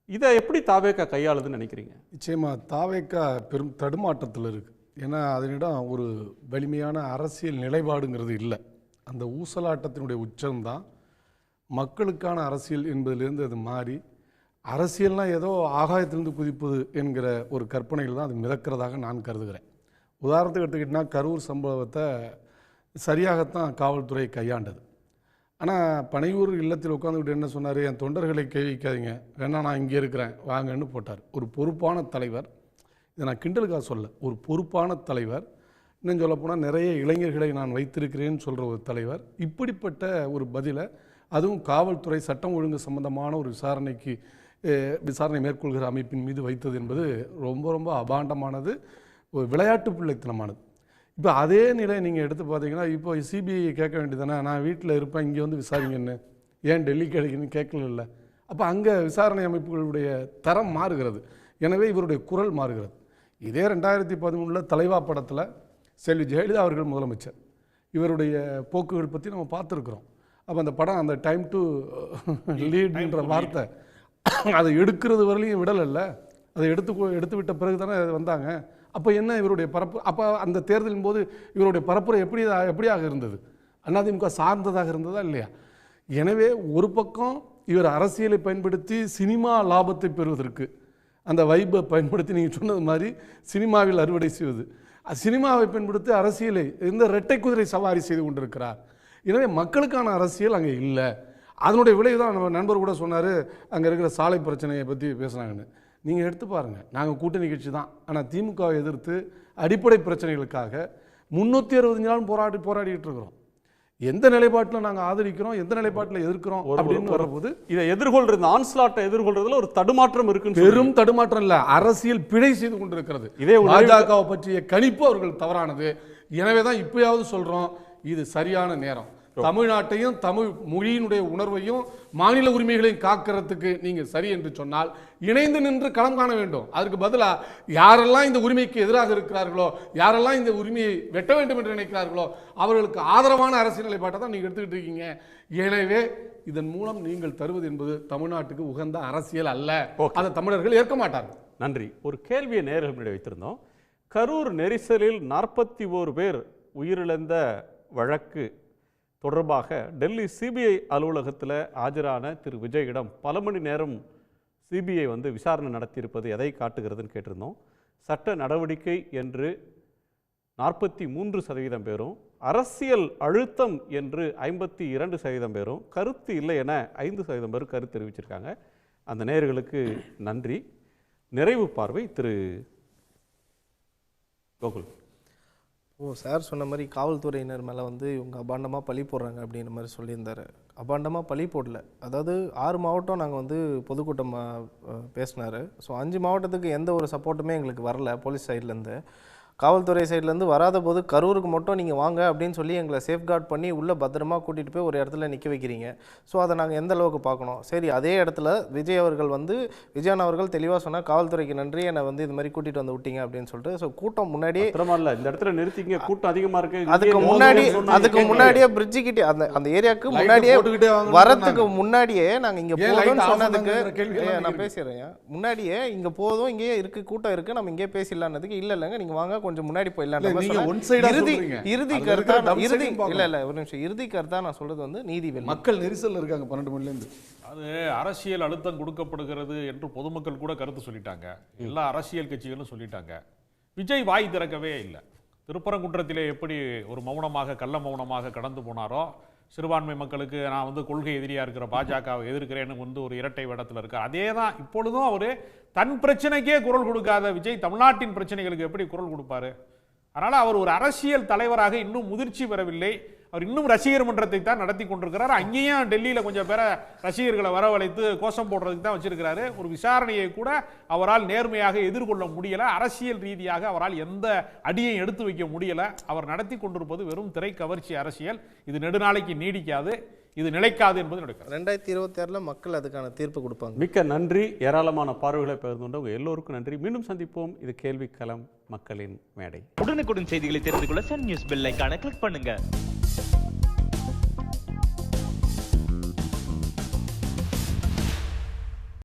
இதை எப்படி தாவேக்கா கையாளுதுன்னு நினைக்கிறீங்க? நிச்சயமாக தாவேக்கா பெரும் தடுமாற்றத்தில் இருக்குது. ஏன்னா அதனிடம் ஒரு வலிமையான அரசியல் நிலைப்பாடுங்கிறது இல்லை. அந்த ஊசலாட்டத்தினுடைய உச்சம்தான் மக்களுக்கான அரசியல் என்பதிலிருந்து அது மாறி அரசியல்னால் ஏதோ ஆகாயத்திலிருந்து குதிப்பது என்கிற ஒரு கற்பனையில் தான் அது மிதக்கிறதாக நான் கருதுகிறேன். உதாரணத்துக்கு எடுத்துக்கிட்டால் கரூர் சம்பவத்தை சரியாகத்தான் காவல்துறை கையாண்டது. ஆனால் பனையூர் இல்லத்தில் உட்காந்துக்கிட்டு என்ன சொன்னார், என் தொண்டர்களை கை வைக்காதீங்க, வேணா நான் இங்கே இருக்கிறேன் வாங்கன்னு போட்டார். ஒரு பொறுப்பான தலைவர், இதை நான் கிண்டலுக்காக சொல்ல, ஒரு பொறுப்பான தலைவர், இன்னும் சொல்லப்போனால் நிறைய இளைஞர்களை நான் வைத்திருக்கிறேன்னு சொல்கிற ஒரு தலைவர் இப்படிப்பட்ட ஒரு பதிலை, அதுவும் காவல்துறை சட்டம் ஒழுங்கு சம்பந்தமான ஒரு விசாரணை மேற்கொள்கிற அமைப்பின் மீது வைத்தது என்பது ரொம்ப ரொம்ப அபாண்டமானது, ஒரு விளையாட்டு பிள்ளைத்தனமானது. இப்போ அதே நிலை நீங்கள் எடுத்து பார்த்தீங்கன்னா, இப்போ சிபிஐ கேட்க வேண்டியதானே, நான் வீட்டில் இருப்பேன் இங்கே வந்து விசாரிங்கன்னு, ஏன் டெல்லி கிடைக்குன்னு கேட்கல. அப்போ அங்கே விசாரணை அமைப்புகளுடைய தரம் மாறுகிறது. எனவே இவருடைய குரல் மாறுகிறது. இதே 2013 தலைவா படத்தில் செல்வி ஜெயலலிதா அவர்கள் முதலமைச்சர், இவருடைய போக்குகள் பற்றி நம்ம பார்த்துருக்குறோம். அப்போ அந்த படம் அந்த டைம் டு லீட்ன்ற வார்த்தை அதை எடுக்கிறது வரலையும் விடலை, அதை எடுத்து விட்ட பிறகு தானே வந்தாங்க. அப்போ என்ன இவருடைய பரப்பு, அப்போ அந்த தேர்தலின் போது இவருடைய பரப்புரை எப்படியாக இருந்தது? அதிமுக சார்ந்ததாக இருந்ததா இல்லையா? எனவே ஒரு பக்கம் இவர் அரசியலை பயன்படுத்தி சினிமா லாபத்தை பெறுவதற்கு அந்த வைப்பை பயன்படுத்தி நீங்கள் சொன்னது மாதிரி சினிமாவில் அறுவடை செய்வது, சினிமாவை பயன்படுத்தி அரசியலை இந்த இரட்டை குதிரை சவாரி செய்து கொண்டிருக்கிறார். எனவே மக்களுக்கான அரசியல் அங்கே இல்லை. அதனுடைய விளைவு தான் நம்ம நண்பர் கூட சொன்னார், அங்கே இருக்கிற சாலை பிரச்சனையை பற்றி பேசுனாங்கன்னு. நீங்கள் எடுத்து பாருங்கள், நாங்கள் கூட்டணி கட்சி தான், ஆனால் திமுகவை எதிர்த்து அடிப்படை பிரச்சனைகளுக்காக 365 நாள் போராடிட்டு இருக்கிறோம். எந்த நிலைப்பாட்டில் நாங்கள் ஆதரிக்கிறோம், எந்த நிலைப்பாட்டில் எதிர்க்கிறோம் அப்படின்னு வரும்போது இதை எதிர்கொள்றது, ஆன்ஸ்லாட்டை எதிர்கொள்றதுல ஒரு தடுமாற்றம் இருக்குன்னு பெரும் தடுமாற்றம் இல்லை, அரசியல் பிழை செய்து கொண்டிருக்கிறது. இதே பாஜகவை பற்றிய கணிப்பு அவர்கள் தவறானது. எனவே தான் இப்பயாவது சொல்றோம், இது சரியான நேரம். தமிழ்நாட்டையும் தமிழ் மொழியினுடைய உணர்வையும் மாநில உரிமைகளையும் காக்கிறதுக்கு நீங்க சரி என்று சொன்னால் இணைந்து நின்று களம் காண வேண்டும். அதற்கு பதிலாக யாரெல்லாம் இந்த உரிமைக்கு எதிராக இருக்கிறார்களோ, யாரெல்லாம் இந்த உரிமையை வெட்ட வேண்டும் என்று நினைக்கிறார்களோ அவர்களுக்கு ஆதரவான அரசியல் நிலைப்பாட்டை தான் நீங்க எடுத்துக்கிட்டு இருக்கீங்க. எனவே இதன் மூலம் நீங்கள் தருவது என்பது தமிழ்நாட்டுக்கு உகந்த அரசியல் அல்ல. அதை தமிழர்கள் ஏற்க மாட்டார்கள். நன்றி. ஒரு கேள்வியை நேர்களிடம் வைத்திருந்தோம். கரூர் நெரிசலில் 41 பேர் உயிரிழந்த வழக்கு தொடர்பாக டெல்லி சிபிஐ அலுவலகத்தில் ஆஜரான திரு விஜயிடம் பல மணி நேரம் சிபிஐ விசாரணை நடத்தியிருப்பது எதை காட்டுகிறதுன்னு கேட்டிருந்தோம். சட்ட நடவடிக்கை என்று 43% பேரும், அரசியல் அழுத்தம் என்று 52% பேரும், கருத்து இல்லை என 5% பேர் கருத்து தெரிவிச்சிருக்காங்க. அந்த நேயர்களுக்கு நன்றி. நிறைவு பார்வை திரு கோகுல். சார் சொன்ன மாதிரி காவல்துறையினர் மேலே இவங்க அபாண்டமாக பழி போடுறாங்க அப்படின்ற மாதிரி சொல்லியிருந்தார். அபாண்டமாக பழி போடல. அதாவது 6 மாவட்டம் நாங்கள் பொதுக்கூட்டம் பேசினார். ஸோ 5 மாவட்டத்துக்கு எந்த ஒரு சப்போர்ட்டுமே எங்களுக்கு வரல போலீஸ் சைட்லேருந்து. காவல்துறை சைட்லேருந்து வராத போது கரூருக்கு மட்டும் நீங்கள் வாங்க அப்படின்னு சொல்லி எங்களை சேஃப்கார்ட் பண்ணி உள்ளே பத்திரமா கூட்டிகிட்டு போய் ஒரு இடத்துல நிற்க வைக்கிறீங்க. ஸோ அதை நாங்கள் எந்த அளவுக்கு பார்க்கணும். சரி, அதே இடத்துல விஜய் அவர்கள் விஜயன் அவர்கள் தெளிவாக சொன்னால் காவல்துறைக்கு நன்றி, என்னை இது மாதிரி கூட்டிகிட்டு வந்து விட்டீங்க அப்படின்னு சொல்லிட்டு. ஸோ கூட்டம் முன்னாடியே இந்த இடத்துல நிறுத்திங்க, கூட்டம் அதிகமாக இருக்கு. அதுக்கு முன்னாடியே பிரிட்ஜு கிட்டே அந்த ஏரியாவுக்கு முன்னாடியே வரத்துக்கு முன்னாடியே நாங்கள் இங்கே போதும்னு சொன்னதுக்கு நான் பேசிடுறேன். முன்னாடியே இங்கே போதும், இங்கேயே இருக்குது, கூட்டம் இருக்குது, நம்ம இங்கே பேசிடலான்னதுக்கு இல்லை இல்லைங்க நீங்கள் வாங்க கொஞ்சம் முன்னாடி போயிடலாம். இறுதி கருத்தா நான் சொல்றது நீதி மக்கள் நெரிசல் இருக்காங்க 12 மணிலேருந்து. அது அரசியல் அழுத்தம் கொடுக்கப்படுகிறது என்று பொதுமக்கள் கூட கருத்து சொல்லிட்டாங்க. எல்லா அரசியல் கட்சிகளும் சொல்லிட்டாங்க. விஜய் வாய் திறக்கவே இல்லை. திருப்பரங்குன்றத்திலே எப்படி ஒரு மௌனமாக கள்ள மௌனமாக கடந்து போனாரோ, சிறுபான்மை மக்களுக்கு நான் கொள்கை எதிரியா இருக்கிற பாஜகவை எதிர்க்கிறேன்னு ஒரு இரட்டை வேடத்தில் இருக்கார். அதே தான் இப்பொழுதும் அவரு தன் பிரச்சனைக்கே குரல் கொடுக்காத விஜய் தமிழ்நாட்டின் பிரச்சனைகளுக்கு எப்படி குரல் கொடுப்பாரு? அதனால அவர் ஒரு அரசியல் தலைவராக இன்னும் முதிர்ச்சி பெறவில்லை. அவர் இன்னும் ரசிகர் மன்றத்தை தான் நடத்தி கொண்டிருக்கிறார். அங்கேயும் டெல்லியில் கொஞ்சம் பேரை ரசிகர்களை வரவழைத்து கோஷம் போடுறதுக்கு தான் வச்சிருக்கிறாரு. ஒரு விசாரணையை கூட அவரால் நேர்மையாக எதிர்கொள்ள முடியல. அரசியல் ரீதியாக அவரால் எந்த அடியையும் எடுத்து வைக்க முடியல. அவர் நடத்தி கொண்டிருப்பது வெறும் திரை கவர்ச்சி அரசியல். இது நெடுநாளைக்கு நீடிக்காது, இது நிலைக்காது என்பது 2026 மக்கள் அதுக்கான தீர்ப்பு கொடுப்பாங்க. மிக்க நன்றி. ஏராளமான பார்வைகளை பகிர்ந்து உங்க எல்லோருக்கும் நன்றி. மீண்டும் சந்திப்போம். இது கேள்விக்களம், மக்களின் மேடை. உடனுக்குடன் செய்திகளை தெரிந்து கொள்ள சன் நியூஸ் பெல் ஐகானை கிளிக் பண்ணுங்க.